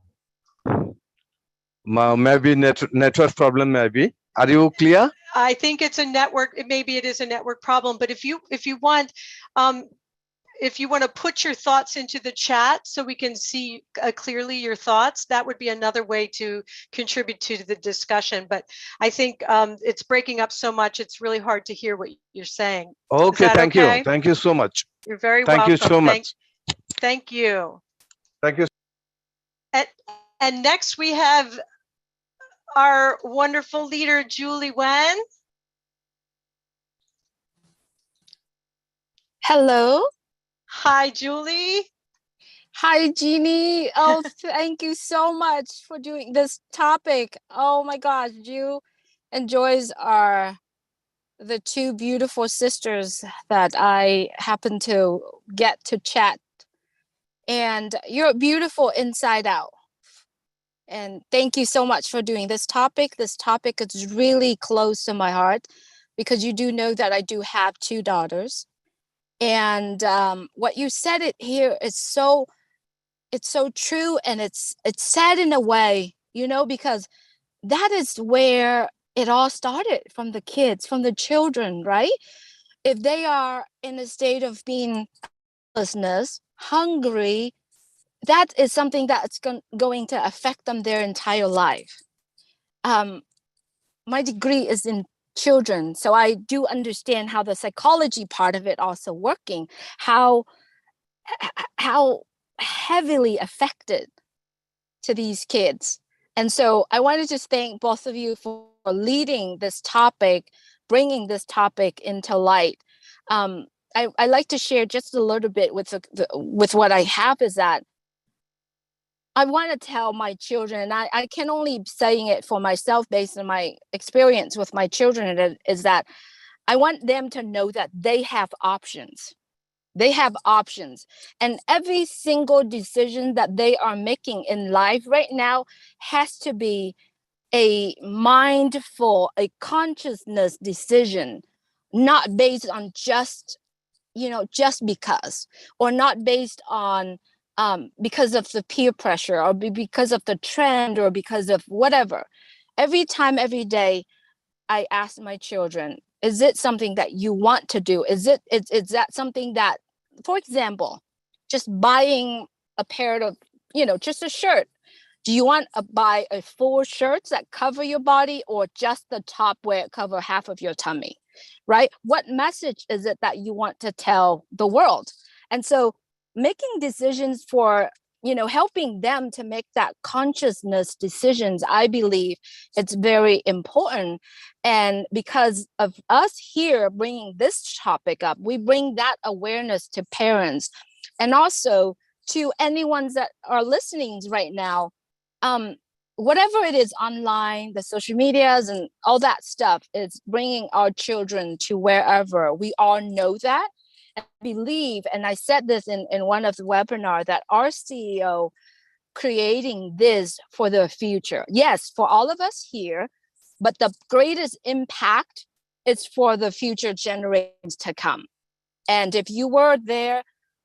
Maybe network problem. Maybe. Are you clear? I think it's a network. Maybe it is a network problem. But if you want to put your thoughts into the chat so we can see clearly your thoughts, that would be another way to contribute to the discussion. But I think it's breaking up so much, it's really hard to hear what you're saying. Okay, thank you. Thank you so much. You're very welcome. Thank you so much. Thank you. Thank you. And next we have our wonderful leader, Julie Wen. Hello. Hi, Julie. Hi, Jeannie. Oh, thank you so much for doing this topic. Oh my gosh, you and Joyce are the two beautiful sisters that I happen to get to chat. And you're beautiful inside out. And thank you so much for doing this topic. This topic is really close to my heart because you do know that I do have two daughters. And what you said it here is so true, and it's sad in a way, you know, because that is where it all started, from the kids, from the children, right? If they are in a state of being homelessness, hungry, that is something that's going to affect them their entire life. My degree is in children, so I do understand how the psychology part of it also working, how heavily affected to these kids. And so I want to just thank both of you for leading this topic, bringing this topic into light. I like to share just a little bit with with what I have, is that I want to tell my children, and I can only saying it for myself based on my experience with my children, is that I want them to know that they have options. They have options. And every single decision that they are making in life right now has to be a mindful, a consciousness decision, not based on just because, or not based on because of the peer pressure, or because of the trend, or because of whatever. Every time, every day, I ask my children, is it something that you want to do? Is that something that, for example, just buying a pair of, just a shirt. Do you want to buy a full shirt that cover your body, or just the top where it cover half of your tummy, right? What message is it that you want to tell the world? And so making decisions for, helping them to make that consciousness decisions, I believe it's very important. And because of us here bringing this topic up, we bring that awareness to parents, and also to anyone that are listening right now. Whatever it is online, the social medias and all that stuff, is bringing our children to wherever. We all know that. I believe, and I said this in one of the webinars, that our CEO creating this for the future. Yes, for all of us here, but the greatest impact is for the future generations to come. And if you were there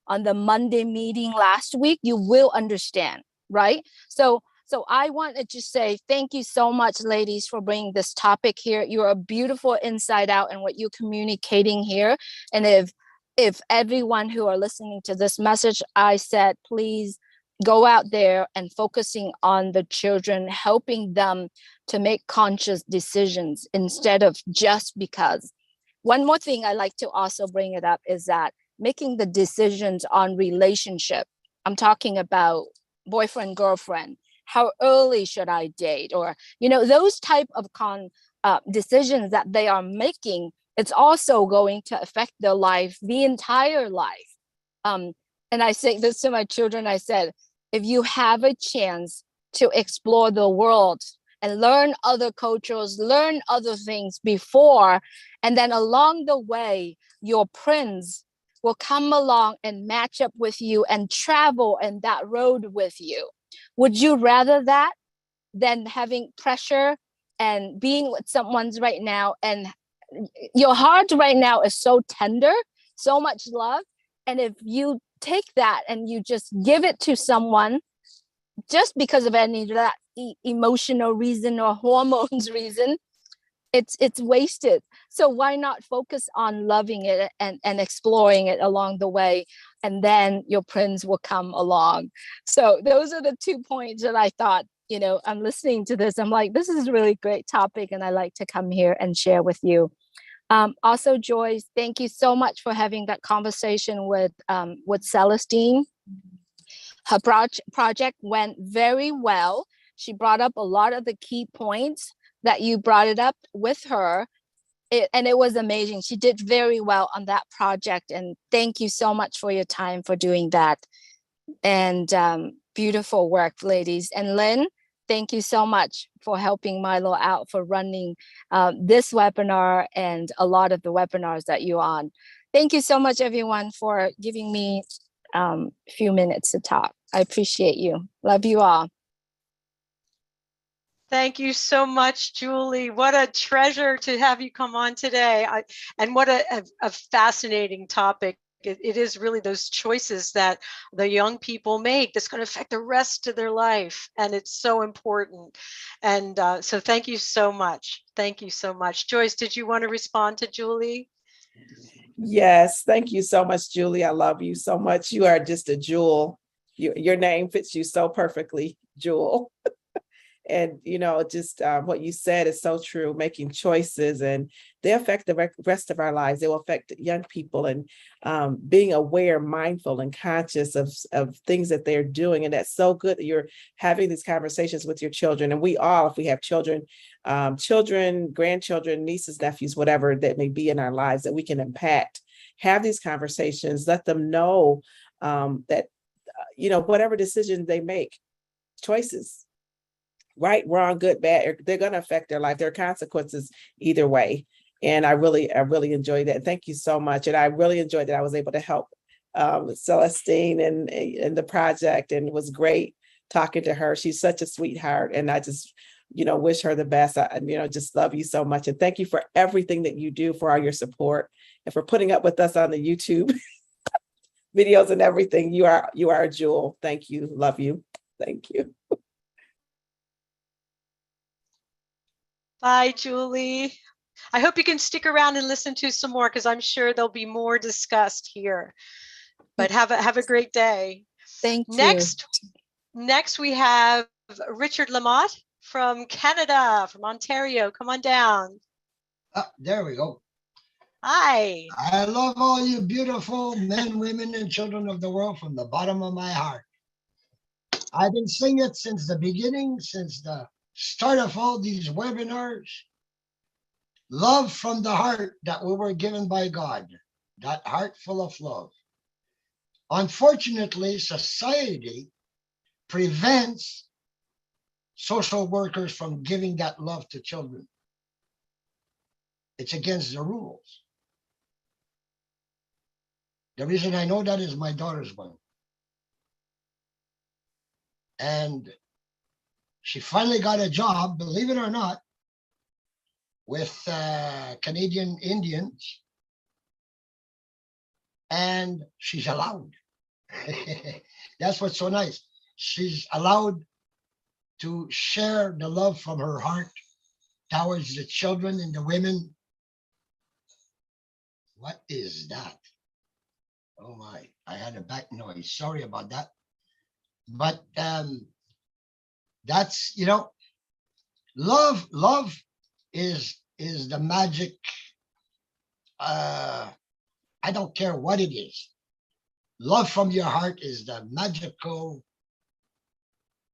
on the Monday meeting last week, you will understand, right? So I wanted to say thank you so much, ladies, for bringing this topic here. You're a beautiful inside out in what you're communicating here. And if everyone who are listening to this message, I said, please go out there and focusing on the children, helping them to make conscious decisions instead of just because. One more thing I like to also bring it up is that making the decisions on relationship. I'm talking about boyfriend, girlfriend. How early should I date? Or, those type of decisions that they are making, it's also going to affect their life, the entire life. And I say this to my children, I said, if you have a chance to explore the world and learn other cultures, learn other things before, and then along the way, your prince will come along and match up with you and travel in that road with you. Would you rather that than having pressure and being with someone's right now, and your heart right now is so tender, so much love. And if you take that and you just give it to someone just because of any that emotional reason or hormones reason, it's wasted. So why not focus on loving it and exploring it along the way, and then your prince will come along. So those are the 2 points that I thought, I'm listening to this, I'm like, this is a really great topic, and I like to come here and share with you. Also, Joyce, thank you so much for having that conversation with Celestine. Her project went very well. She brought up a lot of the key points that you brought it up with her. And it was amazing. She did very well on that project. And thank you so much for your time for doing that. And beautiful work, ladies. And Lynn, thank you so much for helping Milo out, for running this webinar and a lot of the webinars that you're on. Thank you so much, everyone, for giving me a few minutes to talk. I appreciate you. Love you all. Thank you so much, Julie. What a treasure to have you come on today. And what a fascinating topic. It is really those choices that the young people make that's going to affect the rest of their life. And it's so important. And so thank you so much. Thank you so much. Joyce, did you want to respond to Julie? Yes, thank you so much, Julie. I love you so much. You are just a jewel. Your name fits you so perfectly, Jewel. And, just what you said is so true, making choices, and they affect the rest of our lives. They will affect young people, and being aware, mindful, and conscious of things that they're doing. And that's so good that you're having these conversations with your children. And we all, if we have children, grandchildren, nieces, nephews, whatever that may be in our lives that we can impact, have these conversations, let them know that, whatever decisions they make, choices, right, wrong, good, bad, they're going to affect their life. There are consequences either way. And I really enjoyed that. Thank you so much. And I really enjoyed that I was able to help Celestine and the project. And it was great talking to her. She's such a sweetheart. And I just, wish her the best. I just love you so much. And thank you for everything that you do, for all your support, and for putting up with us on the YouTube videos and everything. You are a jewel. Thank you. Love you. Thank you. Bye, Julie. I hope you can stick around and listen to some more, because I'm sure there'll be more discussed here. But have a great day. Thank you. Next we have Richard Lamotte from Canada, from Ontario. Come on down. There we go. Hi. I love all you beautiful men, women, and children of the world from the bottom of my heart. I've been singing it since the beginning, since the start of all these webinars. Love from the heart that we were given by God, that heart full of love. Unfortunately, society prevents social workers from giving that love to children. It's against the rules. The reason I know that is my daughter's one. And she finally got a job, believe it or not, with Canadian Indians. And she's allowed. That's what's so nice. She's allowed to share the love from her heart towards the children and the women. What is that? Oh my, I had a back noise. Sorry about that. But that's, love is the magic. I don't care what it is. Love from your heart is the magical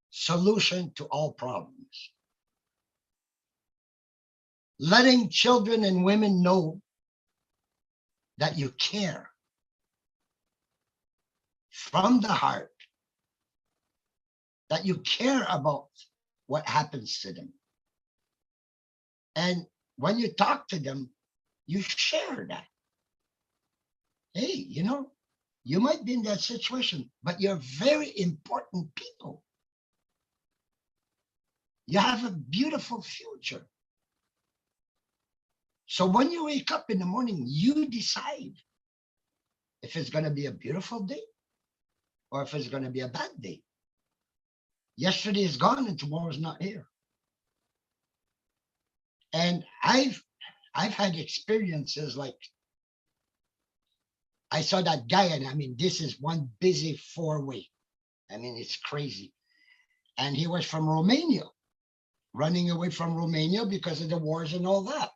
solution to all problems. Letting children and women know that you care from the heart, that you care about what happens to them. And when you talk to them, you share that. Hey, you might be in that situation, but you're very important people. You have a beautiful future. So when you wake up in the morning, you decide if it's going to be a beautiful day or if it's going to be a bad day. Yesterday is gone and tomorrow's not here. And I've had experiences like, I saw that guy, and this is one busy four-way. It's crazy. And he was from Romania, running away from Romania because of the wars and all that.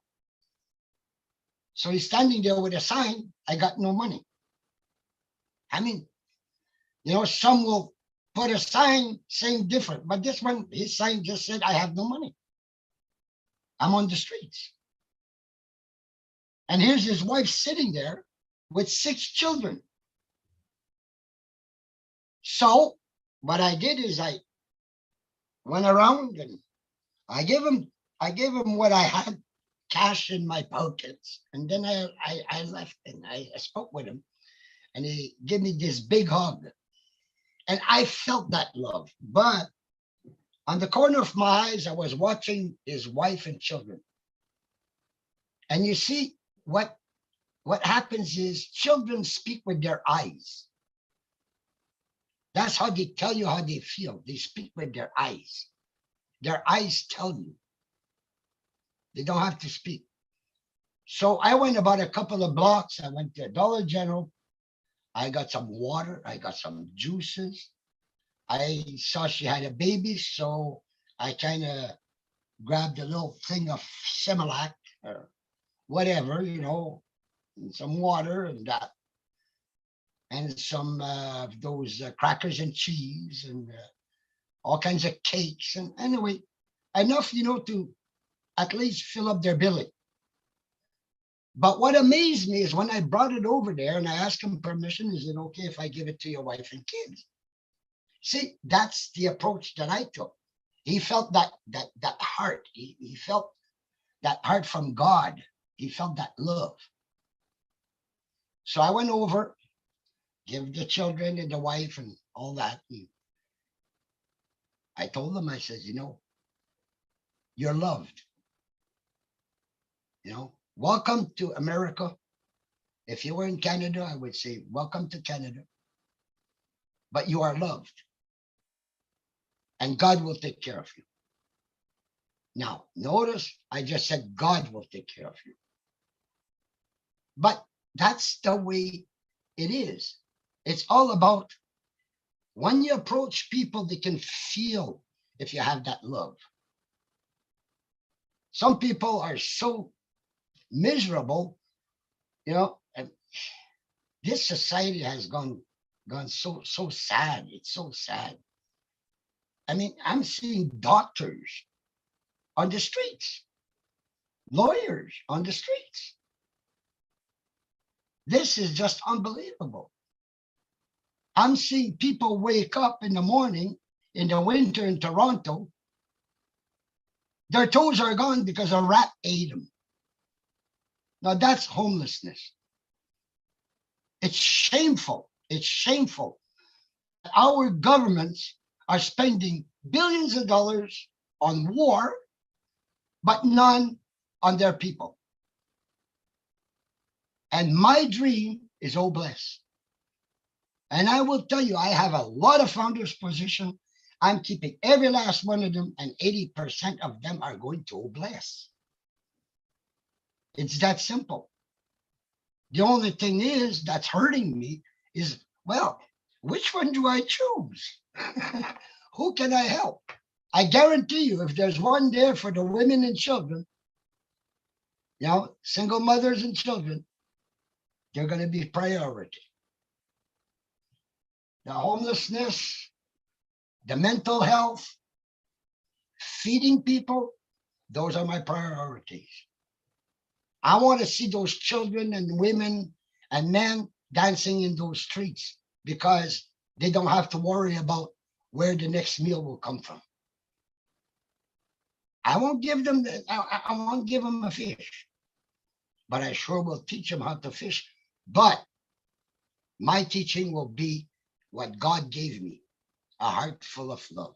So he's standing there with a sign, I got no money. Some will put a sign saying different, but this one, his sign just said, I have no money. I'm on the streets. And here's his wife sitting there with 6 children. So what I did is I went around and I gave him what I had, cash in my pockets. And then I left and I spoke with him and he gave me this big hug. And I felt that love. But on the corner of my eyes, I was watching his wife and children. And you see, what happens is children speak with their eyes. That's how they tell you how they feel. They speak with their eyes. Their eyes tell you. They don't have to speak. So I went about a couple of blocks. I went to Dollar General. I got some water. I got some juices. I saw she had a baby, so I kind of grabbed a little thing of Similac or whatever, you know, and some water and that, and some of those crackers and cheese and all kinds of cakes. And anyway, enough, you know, to at least fill up their belly. But what amazed me is when I brought it over there and I asked him permission, is it okay if I give it to your wife and kids? See, that's the approach that I took. He felt that heart. He felt that heart from God. He felt that love. So I went over, give the children and the wife and all that. And I told them, I said, you know, you're loved. You know, welcome to America. If you were in Canada, I would say, welcome to Canada. But you are loved. And God will take care of you. Now, notice I just said God will take care of you. But that's the way it is. It's all about when you approach people, they can feel if you have that love. Some people are so miserable, you know, and this society has gone so sad. It's so sad. I mean, I'm seeing doctors on the streets, lawyers on the streets. This is just unbelievable. I'm seeing people wake up in the morning in the winter in Toronto. Their toes are gone because a rat ate them. Now that's homelessness. It's shameful. It's shameful. Our governments are spending billions of dollars on war, but none on their people. And my dream is oh bless. And I will tell you, I have a lot of founders position. I'm keeping every last one of them, and 80% of them are going to oh bless. It's that simple. The only thing is that's hurting me is, well, which one do I choose? Who can I help? I guarantee you, if there's one there for the women and children, you know, single mothers and children, they're going to be priority. The homelessness, the mental health, feeding people, those are my priorities. I want to see those children and women and men dancing in those streets because they don't have to worry about where the next meal will come from. I won't give them a fish, but I sure will teach them how to fish. But my teaching will be what God gave me, a heart full of love.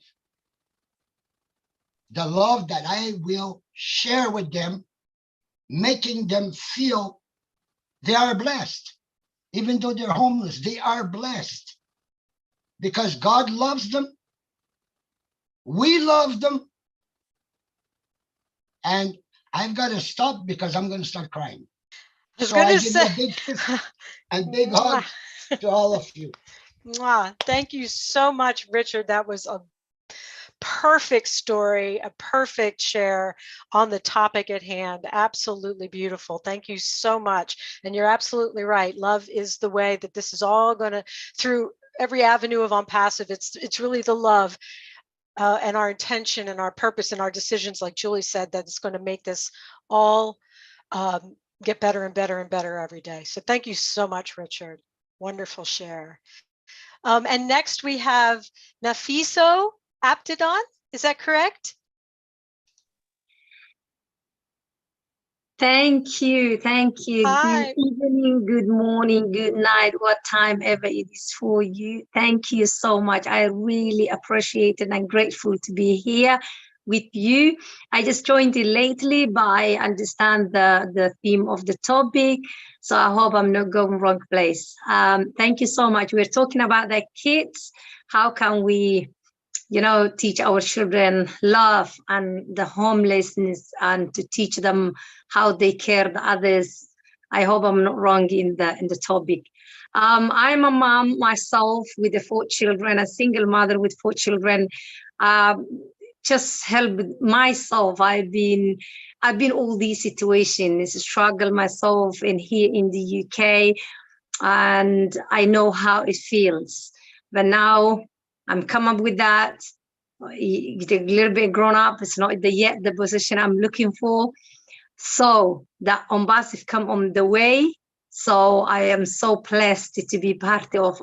The love that I will share with them, making them feel they are blessed. Even though they're homeless, they are blessed because God loves them. We love them. And I've got to stop because I'm going to start crying. So I give you a big kiss and big hug to all of you. Thank you so much, Richard. That was a perfect story, a perfect share on the topic at hand. Absolutely beautiful. Thank you so much. And you're absolutely right. Love is the way that this is all going to, through every avenue of On Passive, it's really the love and our intention and our purpose and our decisions, like Julie said, that it's going to make this all get better and better and better every day. So thank you so much, Richard. Wonderful share. And next we have Nafiso Aptidon. Is that correct? Thank you. Thank you. Hi. Good evening, good morning, good night, what time ever it is for you. Thank you so much. I really appreciate it and grateful to be here with you. I just joined in lately, but I understand the theme of the topic. So I hope I'm not going wrong place. Thank you so much. We're talking about the kids. How can we, you know, teach our children love and the homelessness and to teach them how they care the others. I hope I'm not wrong in the topic. I'm a mom myself with the 4 children, a single mother with 4 children. just help myself. I've been all these situations, struggle myself in here in the UK, and I know how it feels. But now I'm come up with that. A little bit grown up. It's not yet the position I'm looking for. So that embassy come on the way. So I am so blessed to be part of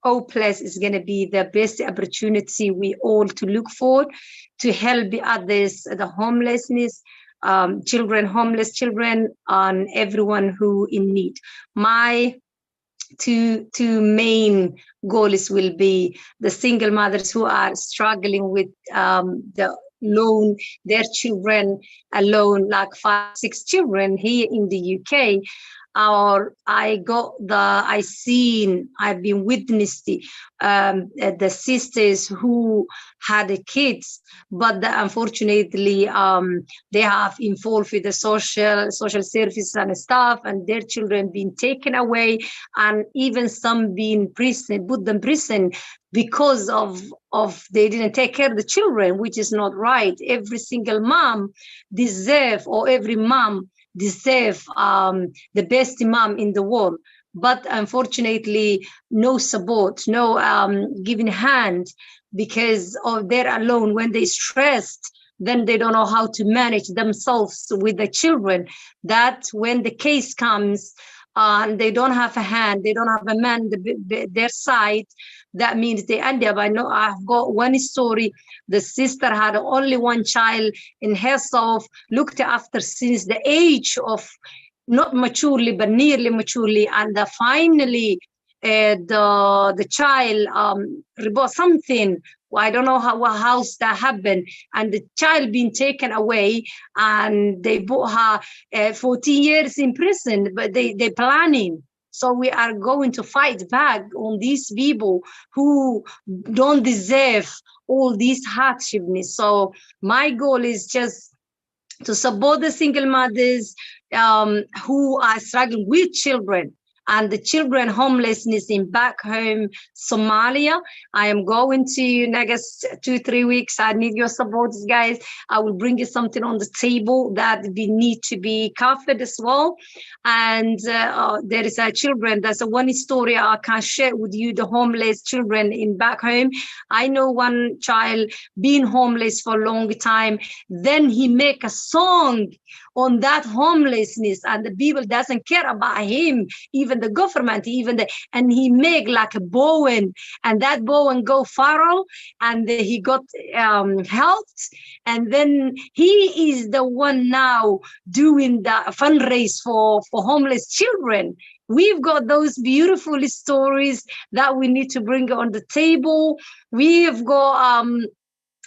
O-Plus is going to be the best opportunity we all to look for to help the others, the homelessness, homeless children, and everyone who in need. My two main goals will be the single mothers who are struggling with the loan, their children alone, like 5, 6 children here in the UK. Or I've been witnessed the sisters who had the kids, but unfortunately they have involved with the social services and stuff, and their children being taken away, and even some being put them in prison because of they didn't take care of the children, which is not right. Every single mom deserve, or every mom deserve the best mom in the world, but unfortunately no support, no giving hand, because they're alone. When they're stressed, then they don't know how to manage themselves with the children. That when the case comes and they don't have a hand, they don't have a man their side, that means they end up. I know I've got one story. The sister had only one child in herself, looked after since the age of not maturely, but nearly maturely. And finally, the child report something. I don't know how that happened. And the child being taken away, and they put her 14 years in prison, but they're planning. So we are going to fight back on these people who don't deserve all these hardships. So my goal is just to support the single mothers who are struggling with children, and the children homelessness in back home Somalia. I am going to next 2-3 weeks. I need your support, guys. I will bring you something on the table that we need to be covered as well. And there is children. There's one story I can share with you, the homeless children in back home. I know one child being homeless for a long time. Then he make a song on that homelessness, and the people doesn't care about him, even the government, and he make like a Bowen, and that Bowen go viral, and he got helped, and then he is the one now doing the fundraise for homeless children. We've got those beautiful stories that we need to bring on the table. We've got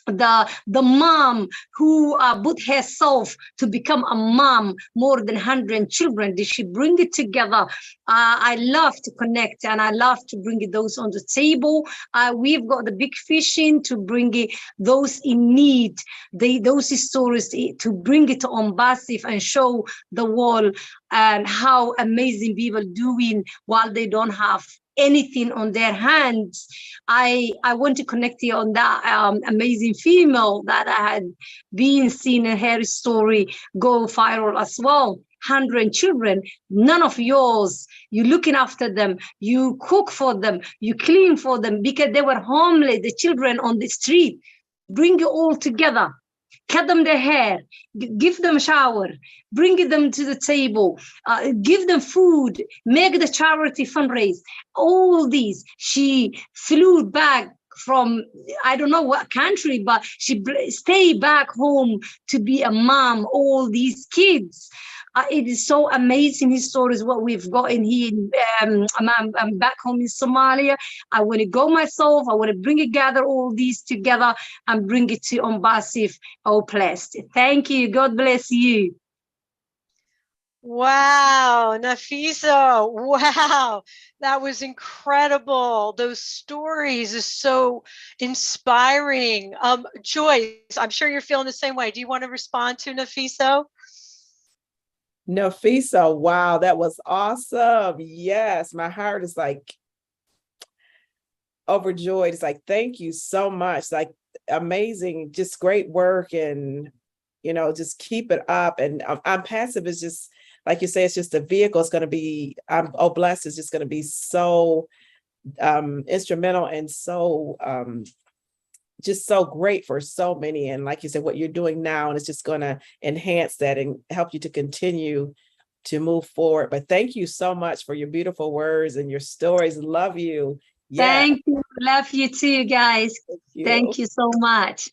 the mom who put herself to become a mom, more than 100 children. Did she bring it together? I love to connect, and I love to bring those on the table. We've got the big fishing to bring those in need, those stories to bring it on Basif and show the world and how amazing people doing while they don't have anything on their hands. I want to connect you on that amazing female that I had been seen in her story go viral as well. 100 children, none of yours. You looking after them, you cook for them, you clean for them because they were homeless, the children on the street. Bring it all together. Cut them their hair, give them a shower, bring them to the table, give them food, make the charity fundraise. All these, she flew back from, I don't know what country, but she stayed back home to be a mom, all these kids. It is so amazing, his stories, what we've got in here. I'm back home in Somalia. I want to go myself. I want to gather all these together and bring it to Basif O-Plus. Thank you. God bless you. Wow, Nafisa, wow, that was incredible. Those stories are so inspiring. Joyce, I'm sure you're feeling the same way. Do you want to respond to Nafisa? Nafisa, wow, that was awesome. Yes, my heart is like overjoyed. It's like, thank you so much. Like, amazing, just great work, and just keep it up. And I'm Passive is just, like you say, it's just a vehicle. It's going to be, Oh Blessed is just going to be so instrumental and so just so great for so many. And like you said, what you're doing now, and it's just going to enhance that and help you to continue to move forward. But thank you so much for your beautiful words and your stories. Love you. Yeah. Thank you. Love you too, guys. Thank you so much.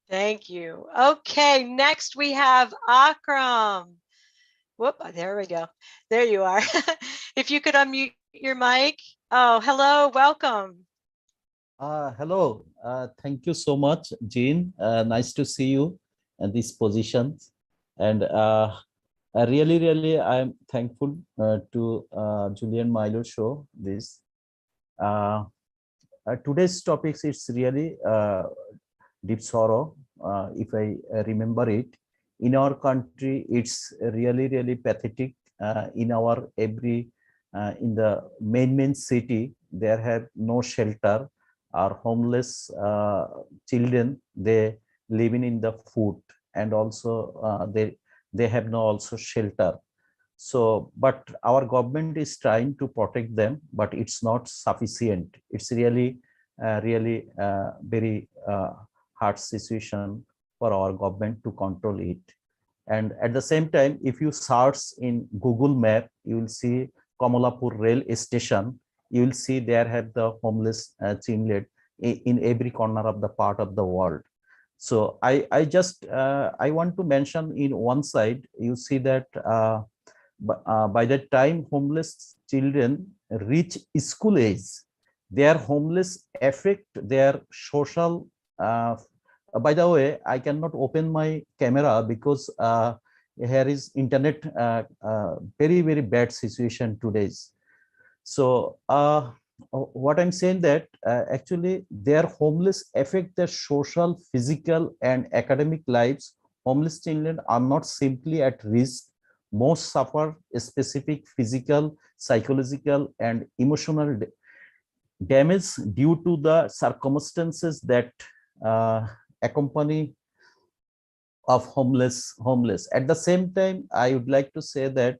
Thank you. Okay, next we have Akram. Whoop, there we go. There you are. If you could unmute your mic. Oh, hello, welcome. Hello, thank you so much, Jean. Nice to see you in this position. And really, I'm thankful to Julian Milo Show. This today's topics is really deep sorrow. If I remember it, in our country, it's really pathetic. In our in the main city, there have no shelter. Our homeless children, they living in the food, and also they have no also shelter. So, but our government is trying to protect them, but it's not sufficient. It's really very hard situation for our government to control it. And at the same time, if you search in Google Map, you will see Kamalapur rail station. You will see there have the homeless children in every corner of the part of the world. So I want to mention in one side, you see that by the time homeless children reach school age, their homeless affect their social. By the way, I cannot open my camera because here is internet very bad situation today. So what I'm saying that actually their homeless affect their social, physical, and academic lives. Homeless children are not simply at risk. Most suffer a specific physical, psychological, and emotional damage due to the circumstances that accompany of homeless. At the same time, I would like to say that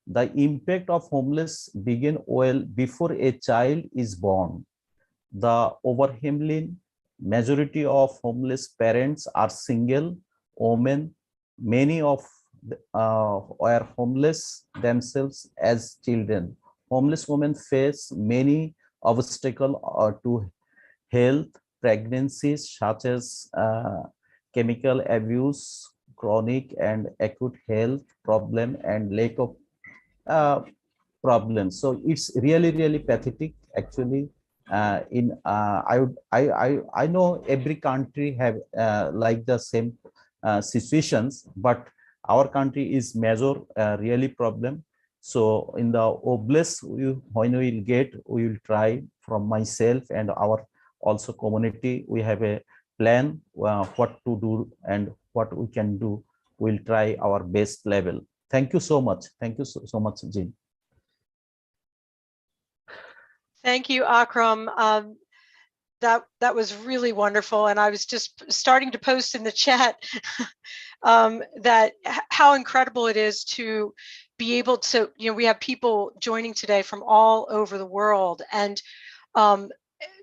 the impact of homeless begin well before a child is born. The overwhelming majority of homeless parents are single women. Many of were homeless themselves as children. Homeless women face many obstacles to health, pregnancies such as chemical abuse, chronic and acute health problem, and lack of problems. So it's really pathetic actually. I know every country have like the same situations, but our country is major really problem. So in the oblast, when we will get, we will try from myself and our also community. We have a plan what to do and what we can do. We'll try our best level. Thank you so much. Thank you so much, Jean. Thank you, Akram. That was really wonderful. And I was just starting to post in the chat that how incredible it is to be able to, we have people joining today from all over the world. And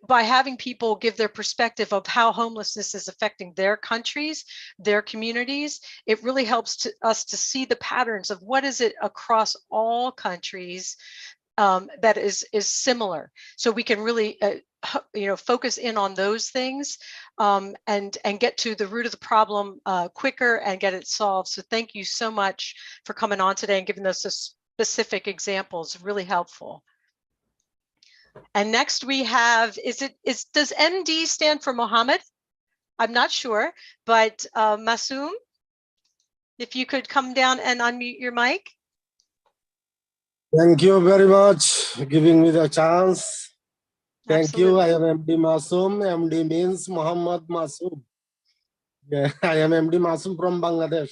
by having people give their perspective of how homelessness is affecting their countries, their communities, it really helps us to see the patterns of what is it across all countries that is similar. So we can really, focus in on those things and get to the root of the problem quicker and get it solved. So thank you so much for coming on today and giving us specific examples. Really helpful. And next we have, does MD stand for Mohammed? I'm not sure, but Masoom, if you could come down and unmute your mic. Thank you very much for giving me the chance. Thank Absolutely. you. I am MD Masoom. MD means Muhammad Masoom. Yeah, I am MD Masoom from Bangladesh.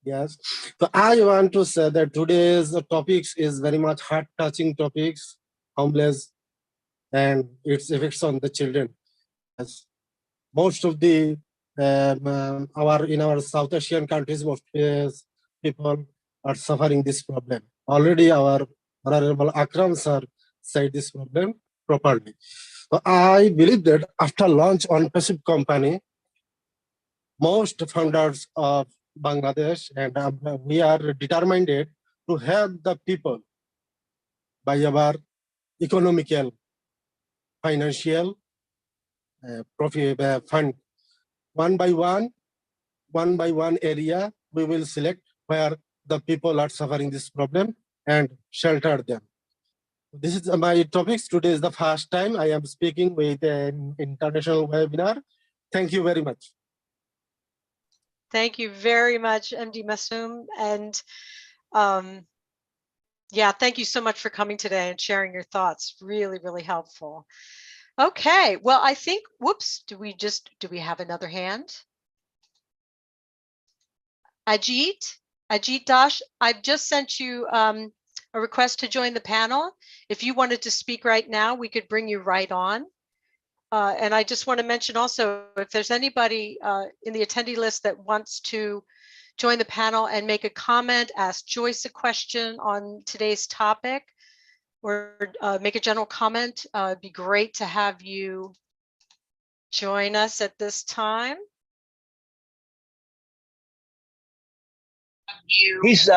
Yes. So I want to say that today's topics is very much heart-touching topics. Homeless and its effects on the children. As most of the in our South Asian countries, most people are suffering this problem. Already our Honorable Akram sir said this problem properly. So I believe that after launch on passive company, most founders of Bangladesh and we are determined to help the people by our economical, financial profit fund. One by one area, we will select where the people are suffering this problem and shelter them. This is my topics. Today is the first time I am speaking with an international webinar. Thank you very much. Thank you very much, MD Masoom. And yeah, thank you so much for coming today and sharing your thoughts. Really, really helpful. Okay, well, I think, whoops, do we have another hand? Ajit Dash, I've just sent you a request to join the panel. If you wanted to speak right now, we could bring you right on. And I just want to mention also, if there's anybody in the attendee list that wants to join the panel and make a comment, ask Joyce a question on today's topic, or make a general comment, it'd be great to have you join us at this time. He's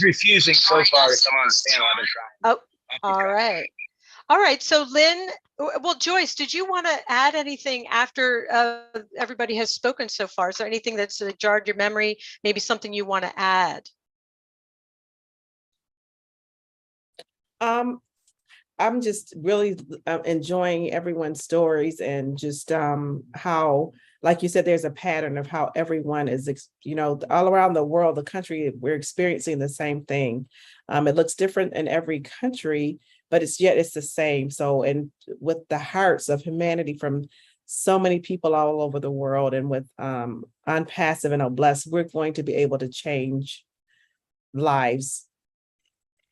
refusing so far to come on the panel. I've been trying. Oh, all right. So Lynn, well, Joyce, did you want to add anything after everybody has spoken so far? Is there anything that's jarred your memory? Maybe something you want to add? I'm just really enjoying everyone's stories, and just how, like you said, there's a pattern of how everyone is, all around the world, the country, we're experiencing the same thing. It looks different in every country, but it's the same. So, and with the hearts of humanity from so many people all over the world, and with Unpassive and Blessed, we're going to be able to change lives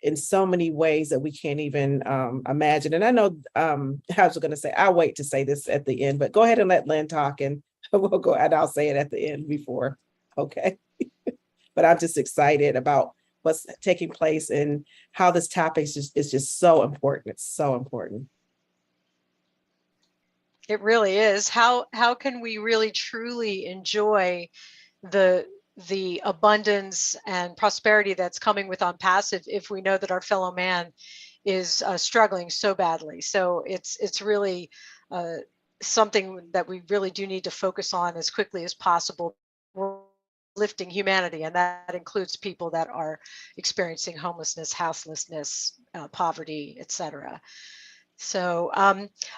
in so many ways that we can't even imagine. And I know I was going to say, I'll wait to say this at the end, but go ahead and let Lynn talk, and we'll go, and I'll say it at the end before. Okay. But I'm just excited about what's taking place and how this topic is just so important. It's so important. It really is. How can we really truly enjoy the abundance and prosperity that's coming with Unpassive if we know that our fellow man is struggling so badly? So it's really something that we really do need to focus on as quickly as possible. We're lifting humanity, and that includes people that are experiencing homelessness, houselessness, poverty, etc. So,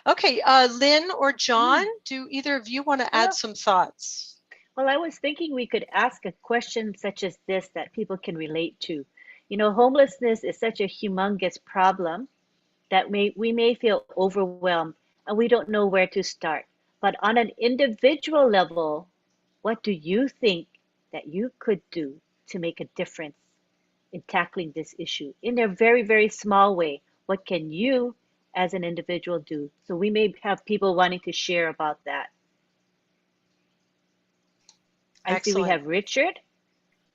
okay, Lynn or John, do either of you want to add some thoughts? Well, I was thinking we could ask a question such as this that people can relate to. Homelessness is such a humongous problem that we may feel overwhelmed and we don't know where to start. But on an individual level, what do you think that you could do to make a difference in tackling this issue in a very, very small way? What can you as an individual do? So we may have people wanting to share about that. I see we have Richard.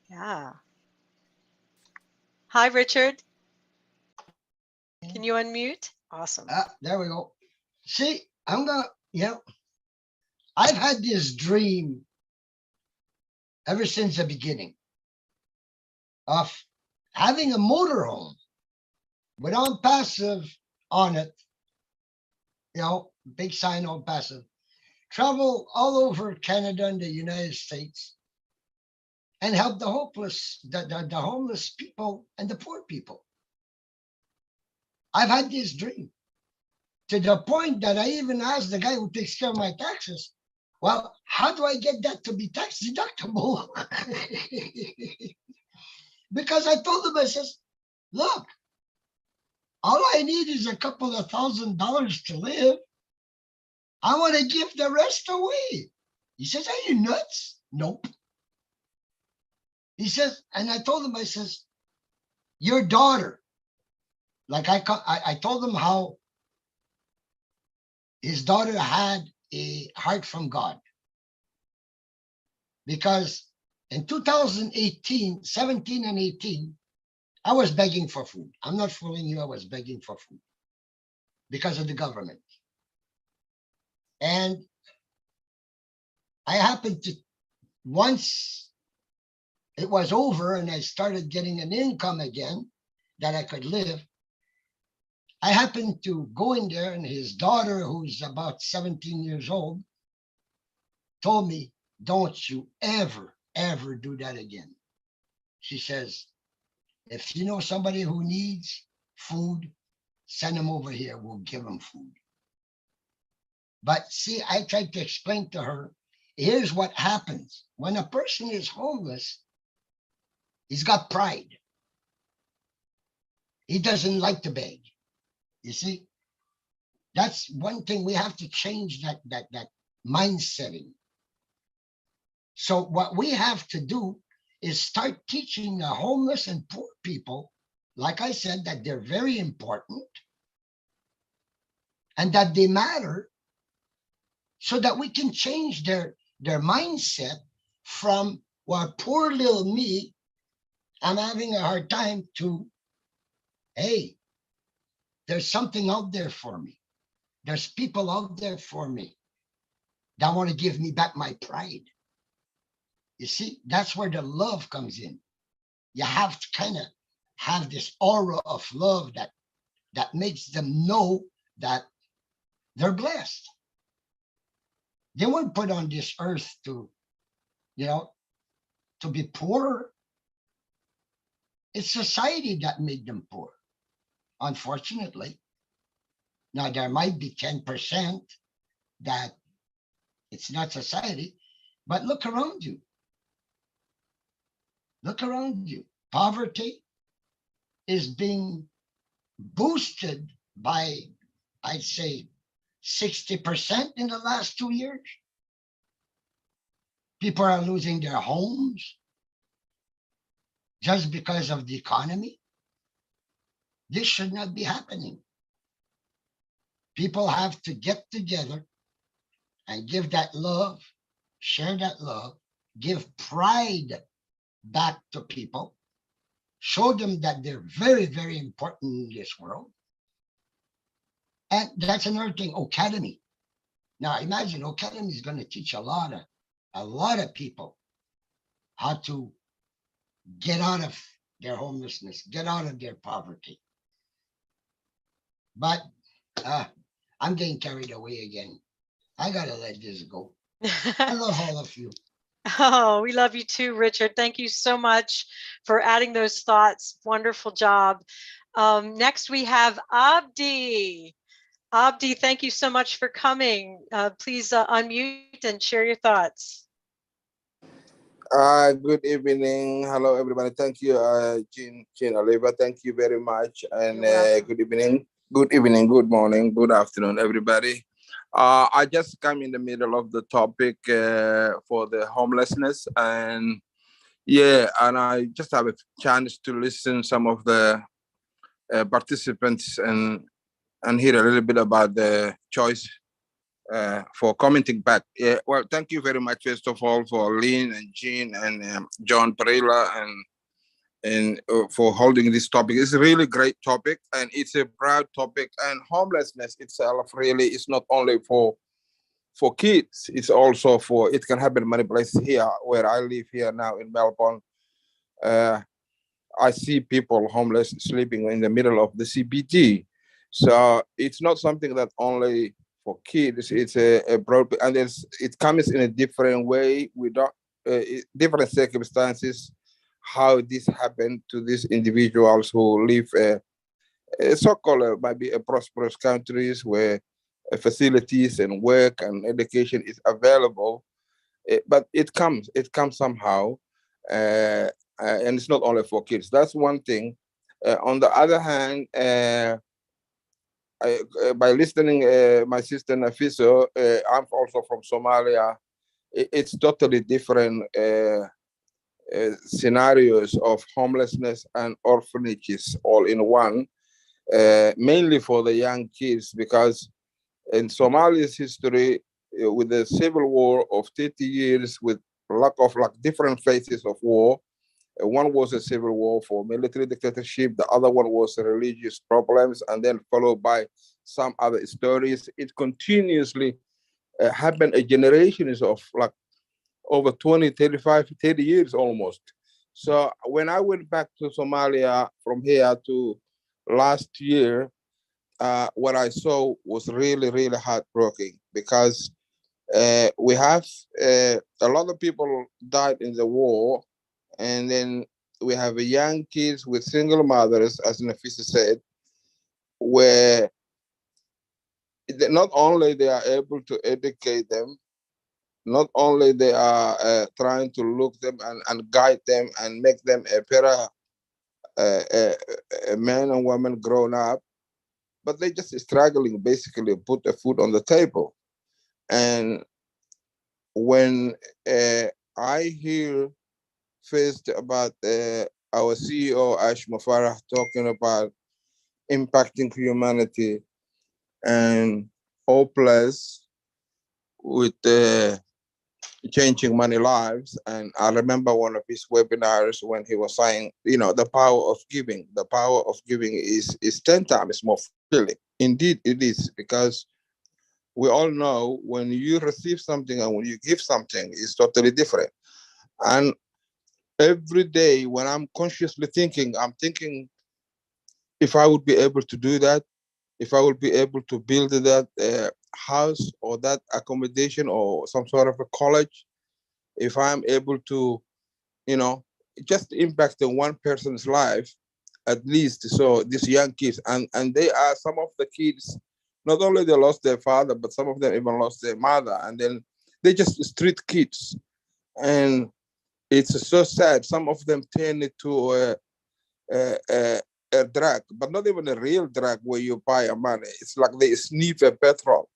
Yeah. Hi, Richard. Can you unmute? Awesome. There we go. See, I've had this dream ever since the beginning of having a motorhome with Unpassive on it, big sign Unpassive, travel all over Canada and the United States and help the hopeless, the homeless people and the poor people. I've had this dream to the point that I even asked the guy who takes care of my taxes, well, how do I get that to be tax deductible? Because I told him, I says, look, all I need is a couple of $1,000 to live. I want to give the rest away. He says, are you nuts? Nope. He says, and I told him, I says, your daughter, like I told him how his daughter had a heart from God. Because in 2018, 17 and 18, I was begging for food. I'm not fooling you, I was begging for food because of the government. And I happened to, once it was over and I started getting an income again that I could live, I happened to go in there, and his daughter, who's about 17 years old, told me, don't you ever, ever do that again. She says, if you know somebody who needs food, send them over here, we'll give them food. But see, I tried to explain to her, here's what happens. When a person is homeless, he's got pride. He doesn't like to beg. You see, that's one thing we have to change, that mindsetting. So what we have to do is start teaching the homeless and poor people, like I said, that they're very important and that they matter, so that we can change their mindset from, well, poor little me, I'm having a hard time, to, hey, there's something out there for me. There's people out there for me that want to give me back my pride. You see, that's where the love comes in. You have to kind of have this aura of love that makes them know that they're blessed. They weren't put on this earth to, to be poor. It's society that made them poor, unfortunately. Now, there might be 10% that it's not society, but look around you. Look around you. Poverty is being boosted by, I'd say, 60% in the last 2 years. People are losing their homes just because of the economy. This should not be happening. People have to get together and give that love, share that love, give pride back to people, show them that they're very, very important in this world. And that's another thing, Academy. Now imagine Academy is going to teach a lot of people how to get out of their homelessness, get out of their poverty. But I'm getting carried away again. I gotta let this go. I love all of you. Oh, we love you too, Richard. Thank you so much for adding those thoughts. Wonderful job. Next, we have Abdi. Abdi, thank you so much for coming. Please unmute and share your thoughts. Good evening. Hello, everybody. Thank you, Jean Oliver. Thank you very much. And good evening. Good evening, good morning, good afternoon, everybody. I just come in the middle of the topic for the homelessness, and and I just have a chance to listen some of the participants and hear a little bit about the choice for commenting back. Well, thank you very much, first of all, for Lynn and Jean and John Perilla and for holding this topic. It's a really great topic, and it's a broad topic. And homelessness itself really is not only for kids, it's also for, it can happen in many places here where I live here now in Melbourne. I see people homeless sleeping in the middle of the CBD. So it's not something that only for kids, it's a broad, and it comes in a different way, without different circumstances, how this happened to these individuals who live so-called might be a prosperous countries where facilities and work and education is available, but it comes somehow, and it's not only for kids. That's one thing. On the other hand, by listening my sister Nafiso, I'm also from Somalia. It's totally different scenarios of homelessness and orphanages all in one, mainly for the young kids, because In Somalia's history, with the civil war of 30 years, with lack of like different phases of war. One was a civil war for military dictatorship. The other one was religious problems, and then followed by some other stories. It continuously happened a generations of like over 20, 35, 30 years almost. So when I went back to Somalia from here to last year, what I saw was really, really heartbreaking because we have a lot of people died in the war, and then we have young kids with single mothers, as Nafisa said, where not only they are able to educate them, not only they are trying to look them and guide them and make them a better a man and woman grown up, but they just struggling basically put the food on the table. And when I hear first about our CEO Ash Mufarah talking about impacting humanity and hopeless with changing many lives. And I remember one of his webinars when he was saying, you know, the power of giving. The power of giving is 10 times more fulfilling. Indeed, it is, because we all know when you receive something and when you give something, it's totally different. And every day when I'm consciously thinking, I'm thinking if I would be able to do that, if I would be able to build that house or that accommodation or some sort of a college, if I'm able to, you know, just impact in one person's life, at least. So these young kids, and they are some of the kids, not only they lost their father, but some of them even lost their mother, and then they just street kids. And it's so sad. Some of them turn it to a drug, but not even a real drug where you buy a money. It's like they sniff a petrol.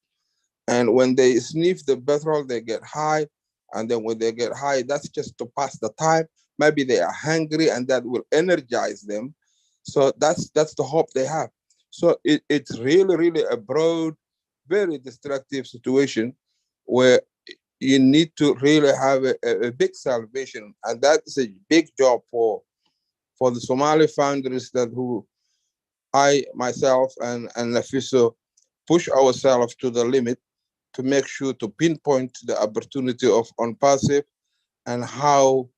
And when they sniff the petrol, they get high. And then when they get high, that's just to pass the time. Maybe they are hungry and that will energize them. So that's the hope they have. So it's really, really a broad, very destructive situation where you need to really have a big salvation. And that's a big job for the Somali founders that who I, myself, and Nafiso push ourselves to the limit to make sure to pinpoint the opportunity of on-passive and how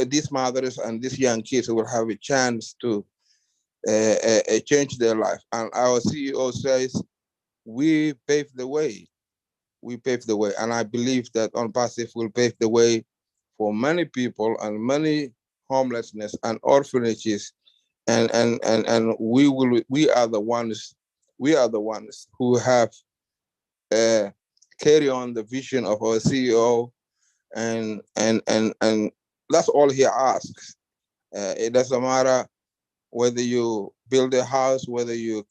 these mothers and these young kids will have a chance to change their life. And our CEO says, we pave the way. We pave the way. And I believe that on-passive will pave the way for many people and many homelessness and orphanages. And we are the ones who have carry on the vision of our CEO, and that's all he asks. It doesn't matter whether you build a house, whether you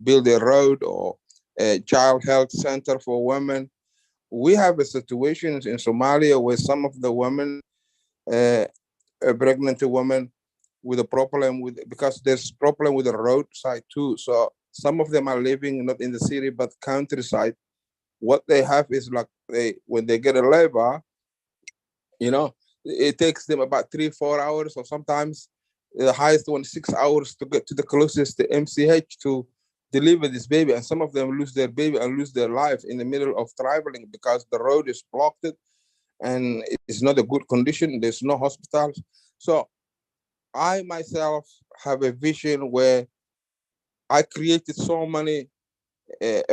build a road or a child health center for women. We have a situation in Somalia where some of the women, pregnant women, with a problem with, because there's problem with the roadside too. So some of them are living not in the city but countryside. What they have is like when they get a labor, you know, it takes them about 3-4 hours, or sometimes the highest one 6 hours to get to the closest MCH to deliver this baby. And some of them lose their baby and lose their life in the middle of traveling because the road is blocked and it's not a good condition. There's no hospitals. So I myself have a vision where I created so many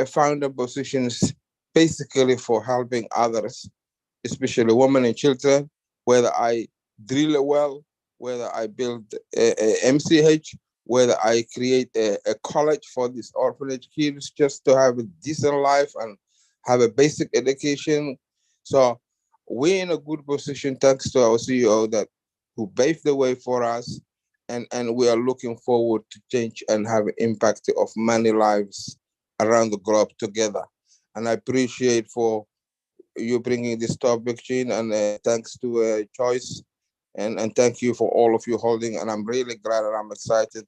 founder positions basically for helping others, especially women and children, whether I drill a well, whether I build a MCH, whether I create a college for these orphanage kids just to have a decent life and have a basic education. So we're in a good position thanks to our CEO that who paved the way for us, and we are looking forward to change and have an impact of many lives around the globe together. And I appreciate for you bringing this topic, Jean, and thanks to Choice, and thank you for all of you holding. And I'm really glad and I'm excited.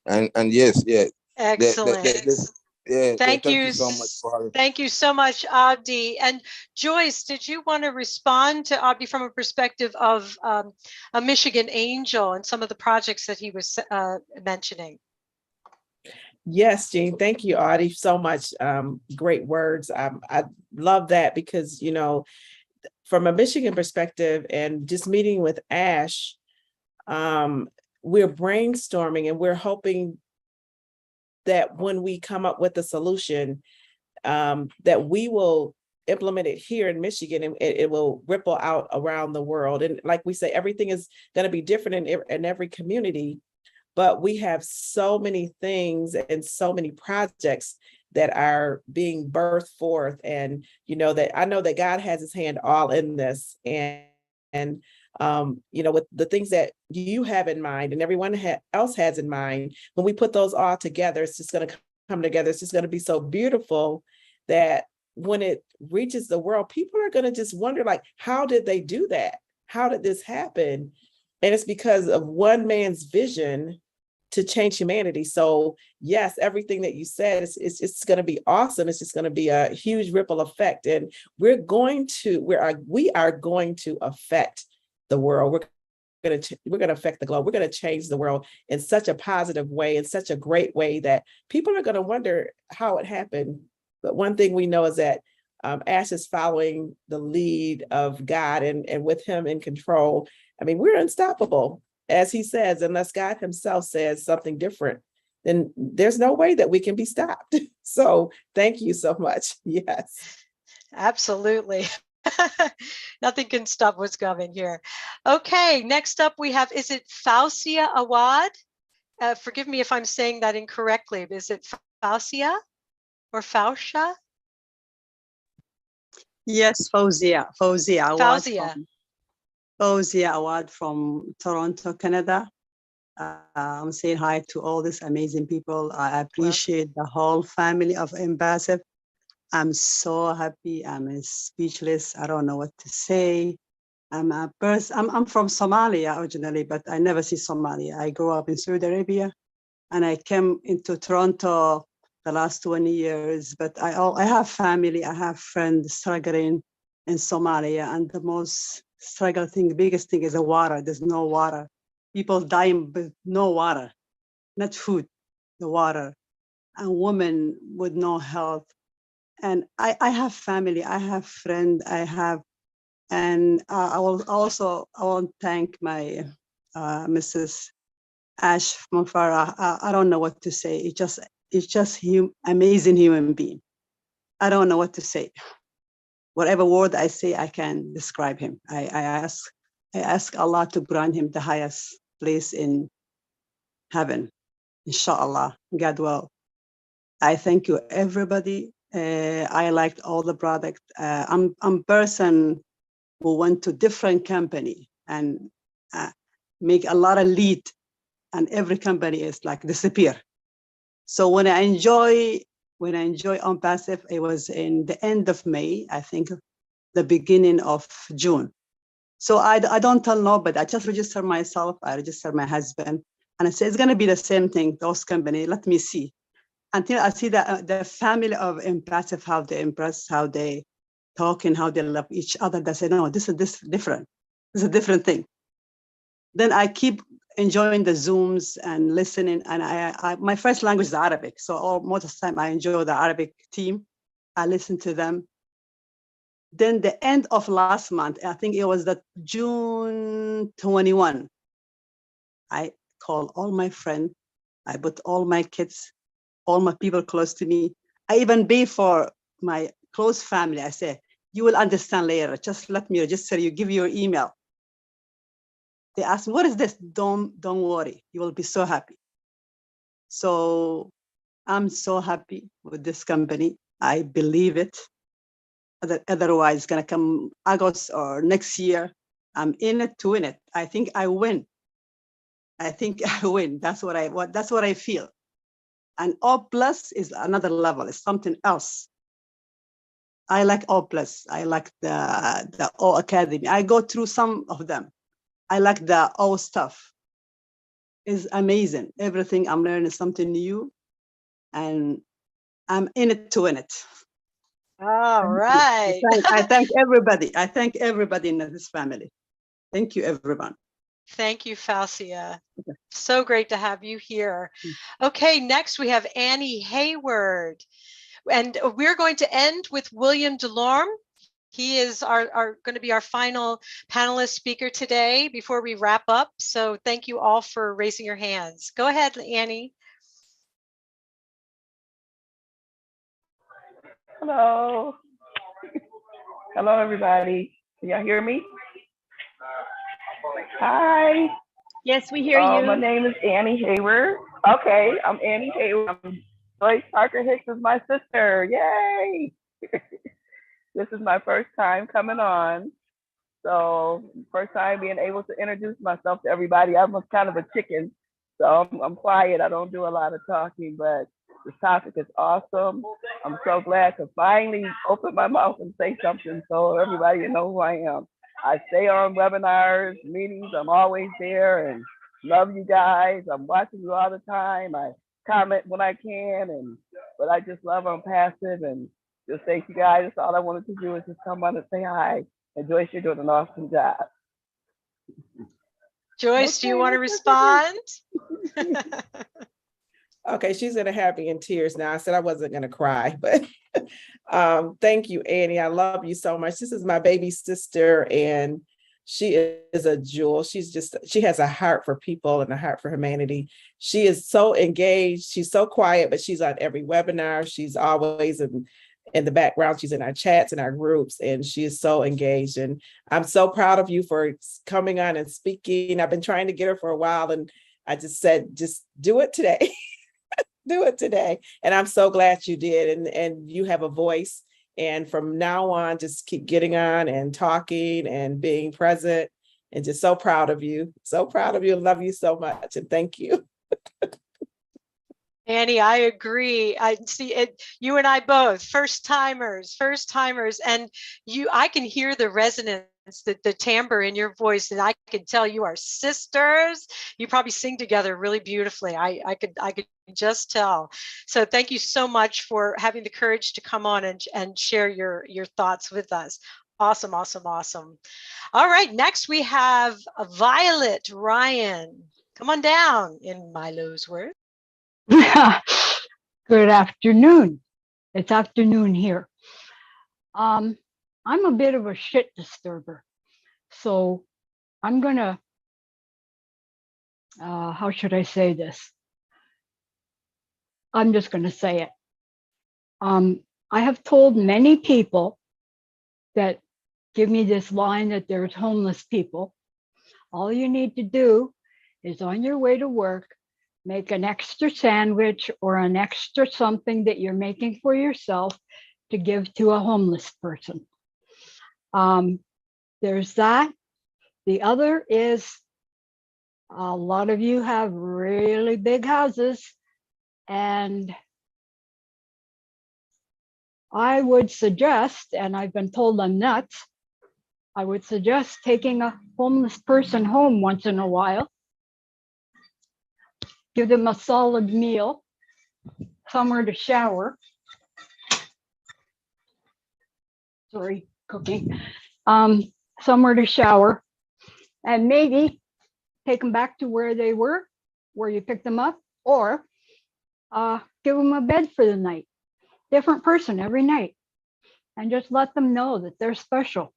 And yes, yeah, Excellent. Yeah, Thank thank you. you so much for having. Thank you so much, Abdi. And Joyce, did you want to respond to Abdi from a perspective of a Michigan Angel and some of the projects that he was mentioning? Yes, Jean, thank you, Audie, so much. Great words. I love that because, you know, from a Michigan perspective and just meeting with Ash, we're brainstorming and we're hoping that when we come up with a solution, that we will implement it here in Michigan and it will ripple out around the world. And like we say, everything is going to be different in every community, but we have so many things and so many projects that are being birthed forth. And, you know, that I know that God has his hand all in this. And you know, with the things that you have in mind and everyone else has in mind, when we put those all together, it's just going to come together. It's just going to be so beautiful that when it reaches the world, people are going to just wonder, like, how did they do that? How did this happen? And it's because of one man's vision to change humanity. So yes, everything that you said, it's going to be awesome. It's just going to be a huge ripple effect. And we are going to affect the world. We're going to affect the globe. We're going to change the world in such a positive way, in such a great way that people are going to wonder how it happened. But one thing we know is that Ash is following the lead of God, and with him in control, I mean, we're unstoppable. As he says, unless God himself says something different, then there's no way that we can be stopped. So thank you so much. Yes. Absolutely. Nothing can stop what's coming here. Okay, next up we have, is it Fausia Awad? Forgive me if I'm saying that incorrectly, but is it Fausia or Fausha? Yes, Fauzia Awad. Fausia. Fauzia Awad from Toronto, Canada. I'm saying hi to all these amazing people. I appreciate the whole family of Ambassador. I'm so happy. I'm speechless. I don't know what to say. I'm from Somalia originally, but I never see Somalia. I grew up in Saudi Arabia, and I came into Toronto the last 20 years. But I have family. I have friends struggling in Somalia, and the most struggle thing, the biggest thing is the water. There's no water. People dying with no water, not food, the water, and women with no health. And I have family, I have friends, and I want to thank my Mrs. Ash Mufara. I don't know what to say. It's just amazing human being. I don't know what to say. Whatever word I say, I can describe him. I ask Allah to grant him the highest place in heaven, inshallah, God will. I thank you, everybody. I liked all the product. I'm person who went to different company and make a lot of lead, and every company is like disappear. So when I enjoy on passive, it was in the end of May, I think the beginning of June. So I don't tell nobody. I just register myself. I register my husband, and I say it's gonna be the same thing. Those company, let me see. Until I see that the family of Impassive, how they impress, how they talk, and how they love each other. They say, no, this is different. This is a different thing. Then I keep enjoying the Zooms and listening. And I my first language is Arabic. So most of the time I enjoy the Arabic team. I listen to them. Then the end of last month, I think it was the June 21, I called all my friends. I put all my kids, all my people close to me. I even pay for my close family. I say, you will understand later. Just let me register you, give your email. They ask me, what is this? Don't worry. You will be so happy. So I'm so happy with this company. I believe it. Otherwise, it's gonna come August or next year. I'm in it to win it. I think I win. I think I win. That's what I feel. And O plus is another level. It's something else. I like O plus. I like the O Academy. I go through some of them. I like the O stuff. It's amazing. Everything I'm learning something new, and I'm in it to win it. All right. I thank everybody. I thank everybody in this family. Thank you, everyone. Thank you, Fausia. So great to have you here. Okay, next we have Annie Hayward. And we're going to end with William Delorme. He is going to be our final panelist speaker today before we wrap up. So thank you all for raising your hands. Go ahead, Annie. Hello. Hello, everybody. Can y'all hear me? Hi. Yes, we hear you. My name is Annie Hayward. Okay, I'm Annie Hayward. Joyce Parker Hicks is my sister. Yay! This is my first time coming on. So first time being able to introduce myself to everybody. I'm kind of a chicken, so I'm quiet. I don't do a lot of talking, but this topic is awesome. I'm so glad to finally open my mouth and say something so everybody know who I am. I stay on webinars, meetings. I'm always there and love you guys. I'm watching you all the time. I comment when I can, but I just love I'm passive and just thank you guys. That's all I wanted to do is just come on and say hi. And Joyce, you're doing an awesome job. Joyce, do you want to respond? Okay, she's gonna have me in tears now. I said I wasn't gonna cry, but thank you, Annie. I love you so much. This is my baby sister, and she is a jewel. She has a heart for people and a heart for humanity. She is so engaged. She's so quiet, but she's on every webinar. She's always in the background. She's in our chats and our groups, and she is so engaged. And I'm so proud of you for coming on and speaking. I've been trying to get her for a while, and I just said, just do it today. Do it today. And I'm so glad you did. And you have a voice. And from now on, just keep getting on and talking and being present, and just so proud of you. So proud of you. Love you so much. And thank you. Annie, I agree. I see it. You and I both first timers, and I can hear the resonance, the timbre in your voice, and I can tell you are sisters. You probably sing together really beautifully. I could just tell. So thank you so much for having the courage to come on and share your thoughts with us. Awesome, awesome, awesome. All right, next we have Violet Ryan. Come on down, in Milo's words. Good afternoon. It's afternoon here. I'm a bit of a shit disturber. So I'm gonna, how should I say this? I'm just gonna say it. I have told many people that give me this line that there's homeless people. All you need to do is on your way to work, make an extra sandwich or an extra something that you're making for yourself to give to a homeless person. There's that. The other is a lot of you have really big houses, and I would suggest, and I've been told I'm nuts, I would suggest taking a homeless person home once in a while. Give them a solid meal, somewhere to shower. Sorry, cooking. Somewhere to shower, and maybe take them back to where they were, where you picked them up, or give them a bed for the night. Different person every night, and just let them know that they're special.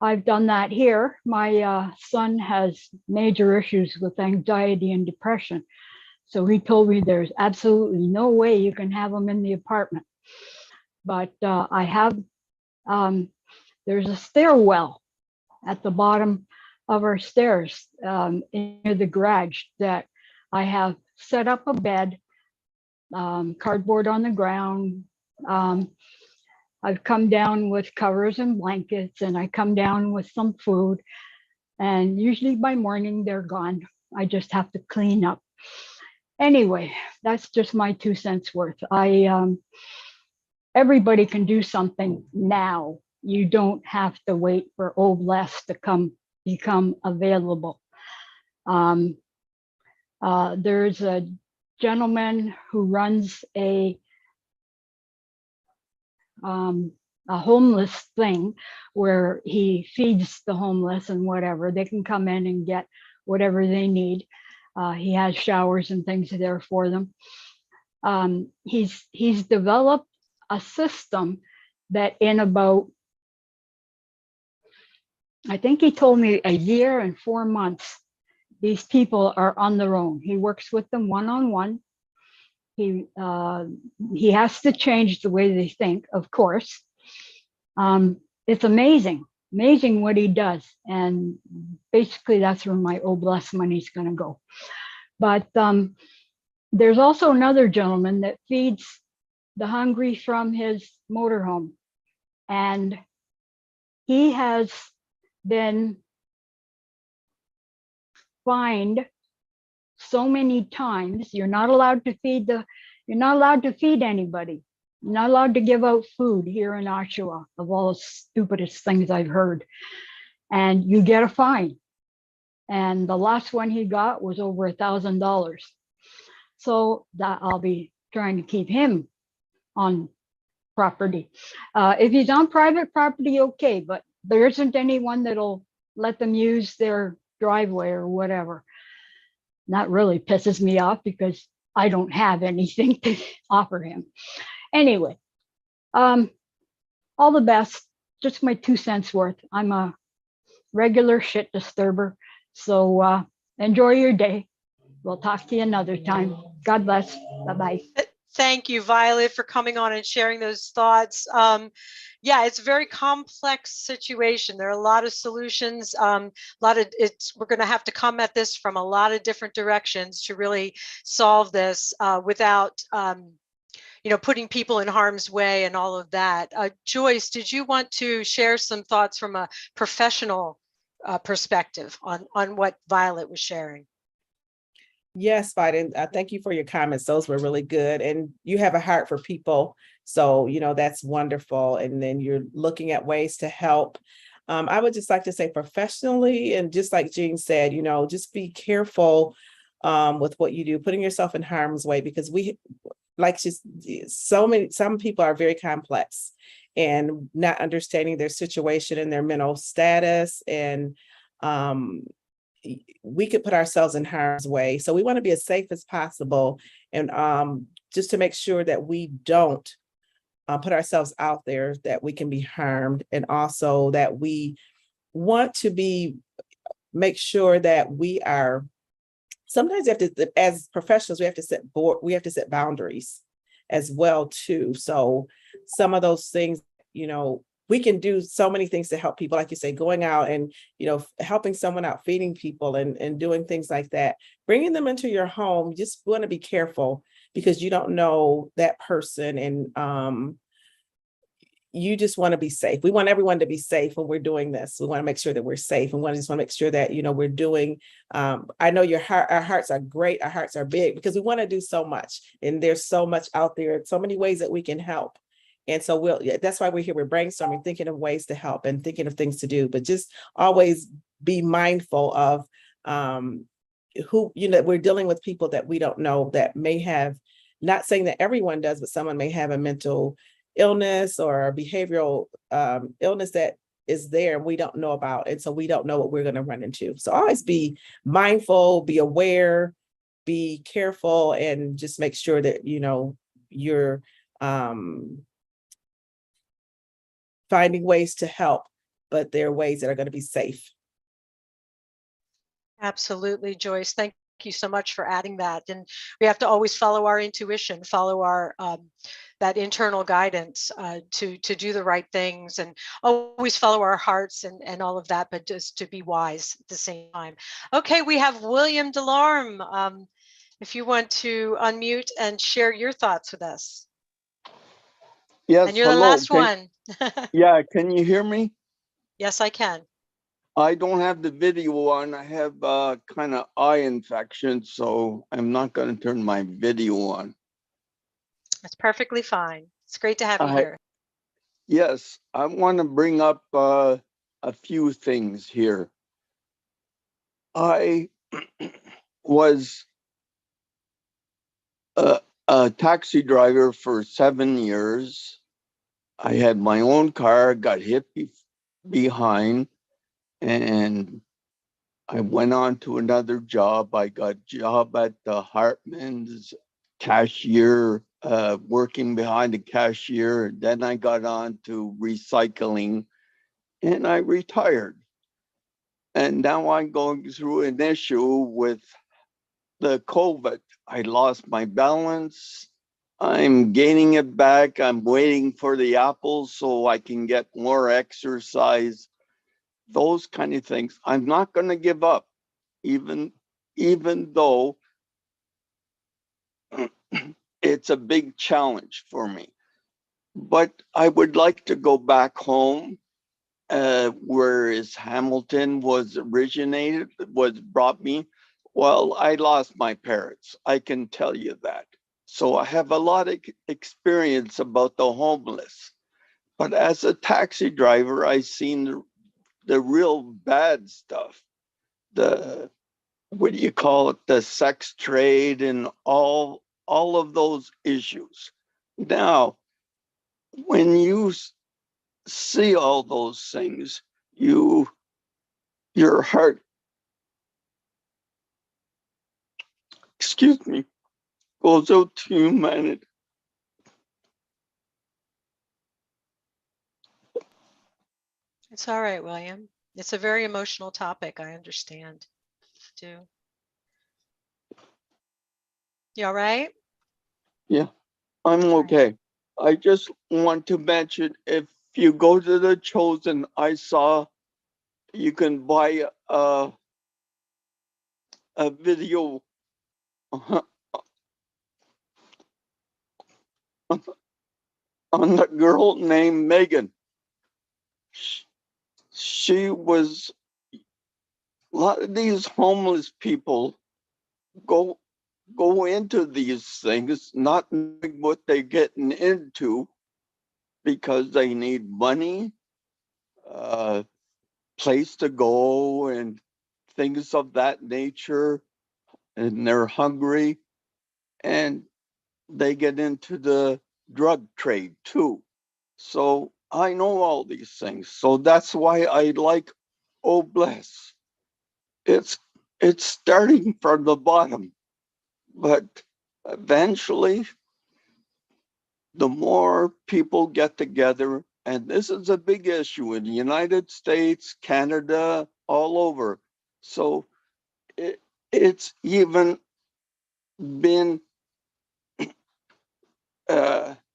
I've done that here. My son has major issues with anxiety and depression. So he told me there's absolutely no way you can have them in the apartment. But I have, there's a stairwell at the bottom of our stairs near the garage that I have set up a bed, cardboard on the ground. I've come down with covers and blankets, and I come down with some food, and usually by morning they're gone. I just have to clean up. Anyway, that's just my 2 cents worth. Everybody can do something now. You don't have to wait for old Les to become available. There's a gentleman who runs a a homeless thing where he feeds the homeless and whatever. They can come in and get whatever they need. He has showers and things there for them. He's developed a system that in about, I think he told me, a year and 4 months, these people are on their own. He works with them one-on-one. He has to change the way they think, of course. It's amazing what he does. And basically that's where my bless money is going to go. But there's also another gentleman that feeds the hungry from his motorhome. And he has been fined so many times. You're not allowed to feed anybody. You're not allowed to give out food here in Oshawa, of all the stupidest things I've heard. And you get a fine. And the last one he got was over $1,000. So that I'll be trying to keep him on property. If he's on private property, okay, but there isn't anyone that'll let them use their driveway or whatever. That really pisses me off because I don't have anything to offer him. Anyway, all the best. Just my 2 cents worth. I'm a regular shit disturber. So enjoy your day. We'll talk to you another time. God bless. Bye-bye. Thank you, Violet, for coming on and sharing those thoughts. Yeah, it's a very complex situation. There are a lot of solutions. We're going to have to come at this from a lot of different directions to really solve this without, putting people in harm's way and all of that. Joyce, did you want to share some thoughts from a professional perspective on what Violet was sharing? Yes, Biden. Thank you for your comments. Those were really good. And you have a heart for people. So, that's wonderful. And then you're looking at ways to help. I would just like to say professionally, and just like Jean said, just be careful with what you do, putting yourself in harm's way, because some people are very complex and not understanding their situation and their mental status. And we could put ourselves in harm's way. So we want to be as safe as possible. And just to make sure that we don't put ourselves out there, that we can be harmed. And also that we want to make sure that we are, sometimes you have to, as professionals, we have to set boundaries as well too. So some of those things, we can do so many things to help people, like you say, going out and, helping someone out, feeding people and doing things like that, bringing them into your home. You just want to be careful because you don't know that person. And you just want to be safe. We want everyone to be safe when we're doing this. We want to make sure that we're safe. And we just want to make sure that, we're doing, I know our hearts are great. Our hearts are big because we want to do so much. And there's so much out there, so many ways that we can help. And so that's why we're here. We're brainstorming, thinking of ways to help and thinking of things to do, but just always be mindful of who, we're dealing with people that we don't know that may have, not saying that everyone does, but someone may have a mental illness or a behavioral illness that is there and we don't know about. And so we don't know what we're going to run into. So always be mindful, be aware, be careful, and just make sure that, you're finding ways to help, but there are ways that are going to be safe. Absolutely, Joyce. Thank you so much for adding that. And we have to always follow our intuition, follow our that internal guidance to do the right things, and always follow our hearts and all of that, but just to be wise at the same time. Okay, we have William Delarme. If you want to unmute and share your thoughts with us. Yes, and you're the hello. last one. Yeah, can you hear me? Yes, I can. I don't have the video on. I have kind of eye infection, so I'm not going to turn my video on. That's perfectly fine. It's great to have you here. Yes, I want to bring up a few things here. I was a taxi driver for 7 years. I had my own car, got hit behind, and I went on to another job. I got a job at the Hartman's cashier, working behind the cashier. Then I got on to recycling and I retired. And now I'm going through an issue with the COVID. I lost my balance. I'm gaining it back. I'm waiting for the apples so I can get more exercise. Those kind of things. I'm not going to give up, even though it's a big challenge for me. But I would like to go back home, whereas Hamilton was brought me. Well, I lost my parents. I can tell you that. So I have a lot of experience about the homeless. But as a taxi driver, I've seen the real bad stuff. What do you call it? The sex trade and all of those issues. Now, when you see all those things, your heart, excuse me, goes out to humanity. It's all right, William. It's a very emotional topic. I understand too. You all right? Yeah, I'm okay. I just want to mention, if you go to the Chosen, I saw you can buy a video on the girl named Megan. She was, a lot of these homeless people go into these things not knowing what they're getting into because they need money, place to go and things of that nature, and they're hungry, and they get into the drug trade too. So I know all these things. So that's why I like Oh Bless. It's starting from the bottom, but eventually the more people get together, and this is a big issue in the United States, Canada, all over. So it's even been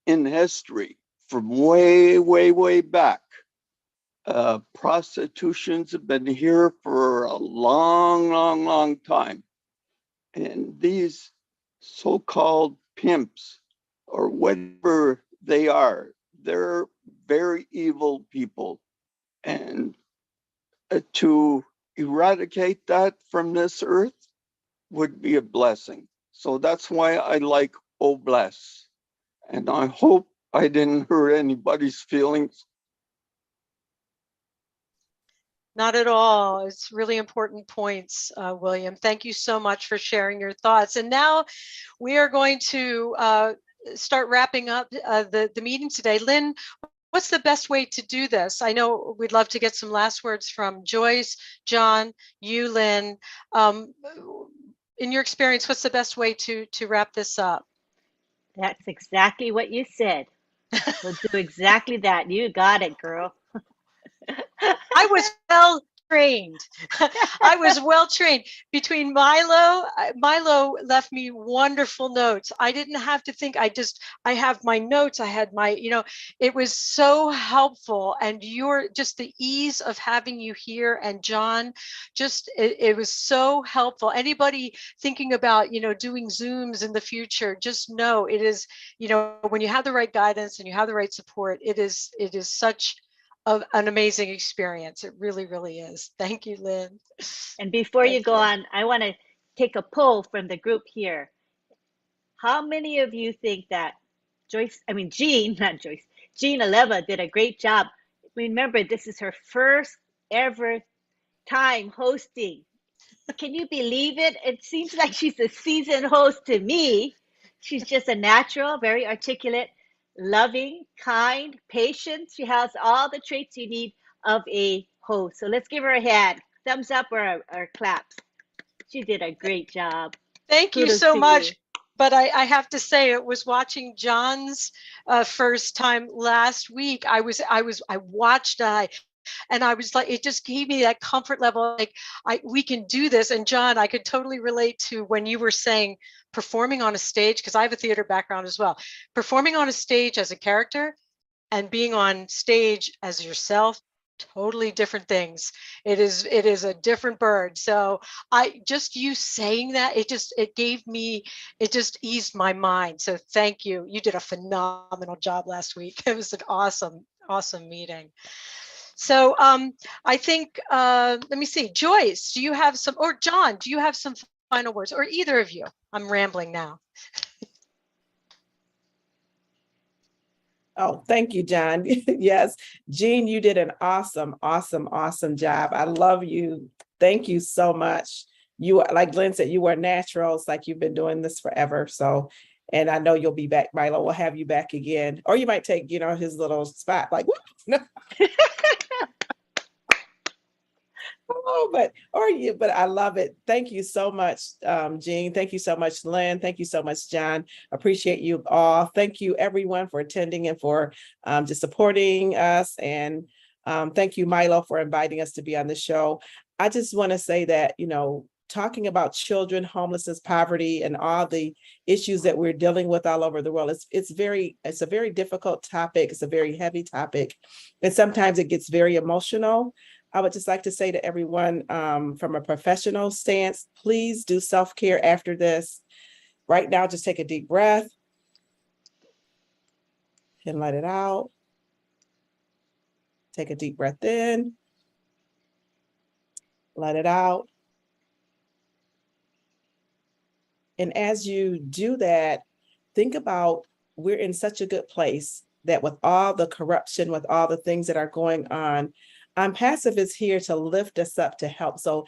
in history from way, way, way back. Prostitutions have been here for a long, long, long time. And these so-called pimps, or whatever they are, they're very evil people. And to eradicate that from this earth would be a blessing. So that's why I like Oh Bless. And I hope I didn't hurt anybody's feelings. Not at all. It's really important points, William. Thank you so much for sharing your thoughts. And now we are going to start wrapping up the meeting today. Lynn, what's the best way to do this? I know we'd love to get some last words from Joyce, John, you, Lynn. In your experience, what's the best way to wrap this up? That's exactly what you said. We'll do exactly that. You got it, girl. I was well trained. I was well trained. Between Milo left me wonderful notes. I didn't have to think. I have my notes. I had my, it was so helpful. And just the ease of having you here, and John, it was so helpful. Anybody thinking about, doing Zooms in the future, just know it is, when you have the right guidance and you have the right support, it is such an amazing experience. It really, really is. Thank you, Lynn. And before you go on, I want to take a poll from the group here. How many of you think that Jean Aleva did a great job? Remember, this is her first ever time hosting. Can you believe it? It seems like she's a seasoned host to me. She's just a natural, very articulate. loving, kind, patient. She has all the traits you need of a host. So let's give her a hand. Thumbs up or claps. She did a great job. Thank you Kudos so to much. you. But I have to say, it was watching John's first time last week. I watched and I was like, it just gave me that comfort level. Like, we can do this. And John, I could totally relate to when you were saying performing on a stage, because I have a theater background as well. Performing on a stage as a character and being on stage as yourself, totally different things. It is a different bird. So you saying that, it just eased my mind. So thank you. You did a phenomenal job last week. It was an awesome meeting. So I think, let me see, Joyce, do you have some, or John, do you have some final words, or either of you? I'm rambling now. Oh, thank you, John. Yes, Jean, you did an awesome job. I love you. Thank you so much. You, like Glenn said, you are natural. It's like you've been doing this forever. So, and I know you'll be back, Milo. We'll have you back again. Or you might take, his little spot, like, no. Oh, but I love it. Thank you so much, Jean. Thank you so much, Lynn. Thank you so much, John. Appreciate you all. Thank you, everyone, for attending and for just supporting us. And thank you, Milo, for inviting us to be on the show. I just want to say that, talking about children, homelessness, poverty, and all the issues that we're dealing with all over the world, it's a very difficult topic. It's a very heavy topic, and sometimes it gets very emotional. I would just like to say to everyone, from a professional stance, please do self-care after this. Right now, just take a deep breath and let it out. Take a deep breath in, let it out. And as you do that, think about, we're in such a good place that with all the corruption, with all the things that are going on, Passive is here to lift us up, to help. So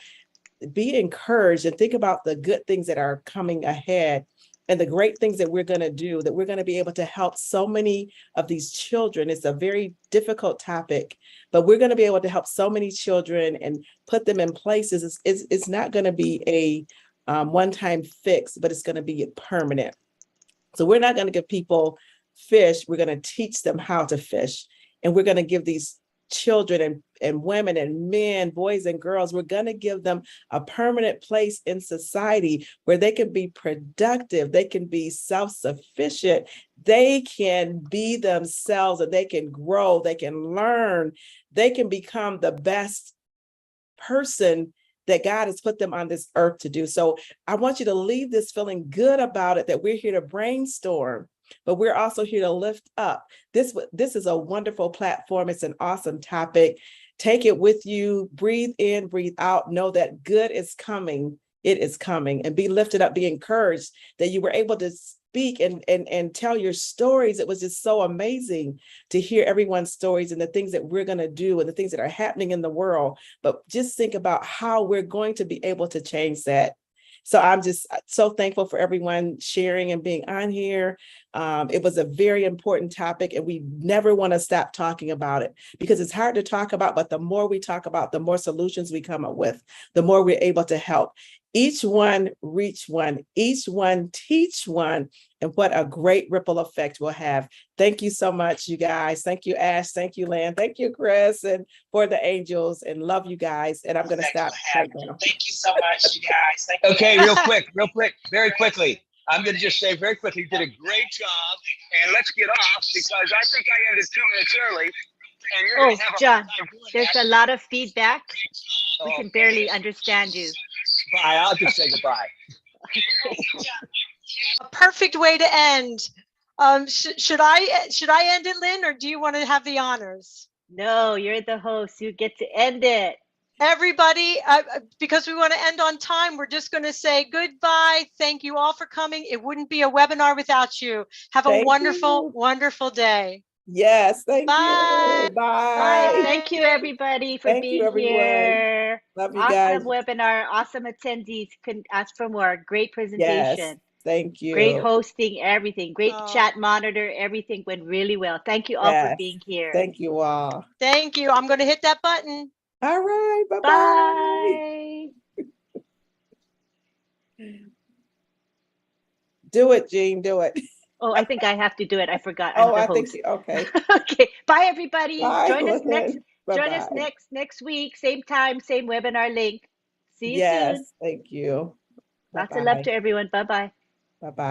be encouraged and think about the good things that are coming ahead and the great things that we're going to do, that we're going to be able to help so many of these children. It's a very difficult topic, but we're going to be able to help so many children and put them in places. It's not going to be a one-time fix, but it's going to be permanent. So we're not going to give people fish. We're going to teach them how to fish. And we're going to give these children and women and men, boys and girls, we're going to give them a permanent place in society where they can be productive, they can be self-sufficient, they can be themselves, and they can grow, they can learn, they can become the best person that God has put them on this earth to do. So I want you to leave this feeling good about it, that we're here to brainstorm, but we're also here to lift up. This is a wonderful platform. It's an awesome topic. Take it with you, breathe in, breathe out, know that good is coming. It is coming, and be lifted up, be encouraged that you were able to speak and tell your stories. It was just so amazing to hear everyone's stories and the things that we're going to do and the things that are happening in the world. But just think about how we're going to be able to change that. So I'm just so thankful for everyone sharing and being on here. It was a very important topic, and we never want to stop talking about it because it's hard to talk about, but the more we talk about, the more solutions we come up with, the more we're able to help. Each one reach one, each one teach one, and what a great ripple effect we'll have. Thank you so much, you guys. Thank you, Ash. Thank you, Lan. Thank you, Chris, and for the angels, and love you guys. And I'm going to stop right now. Thank you so much, you guys. Okay, real quick, very quickly. I'm going to just say very quickly, you did a great job, and let's get off because I think I ended 2 minutes early. And you're going to have John, there's a lot of feedback. We can barely understand you. Bye. I'll just say goodbye. A perfect way to end. Should I end it, Lynn, or do you want to have the honors? No, you're the host. You get to end it. Everybody, because we want to end on time, we're just going to say goodbye. Thank you all for coming. It wouldn't be a webinar without you. Have a wonderful day. Yes, thank you. Bye. Bye. Thank you, everybody, for being here. Love you awesome guys. Webinar, awesome attendees. Couldn't ask for more. Great presentation. Yes. Thank you. Great hosting, everything. Great Oh. chat monitor. Everything went really well. Thank you all for Yes. being here. Thank you all. Thank you. I'm going to hit that button. All right. Bye-bye. Bye. Do it, Jean. Do it. Oh, I think I have to do it. I forgot. Oh, I'm the I think host. okay. Okay. Bye, everybody. Bye, Join us next. Lynn. Join us Bye-bye. next week. Same time, same webinar link. See you soon. Yes. Thank you. Lots of love to everyone. Bye bye. Bye-bye.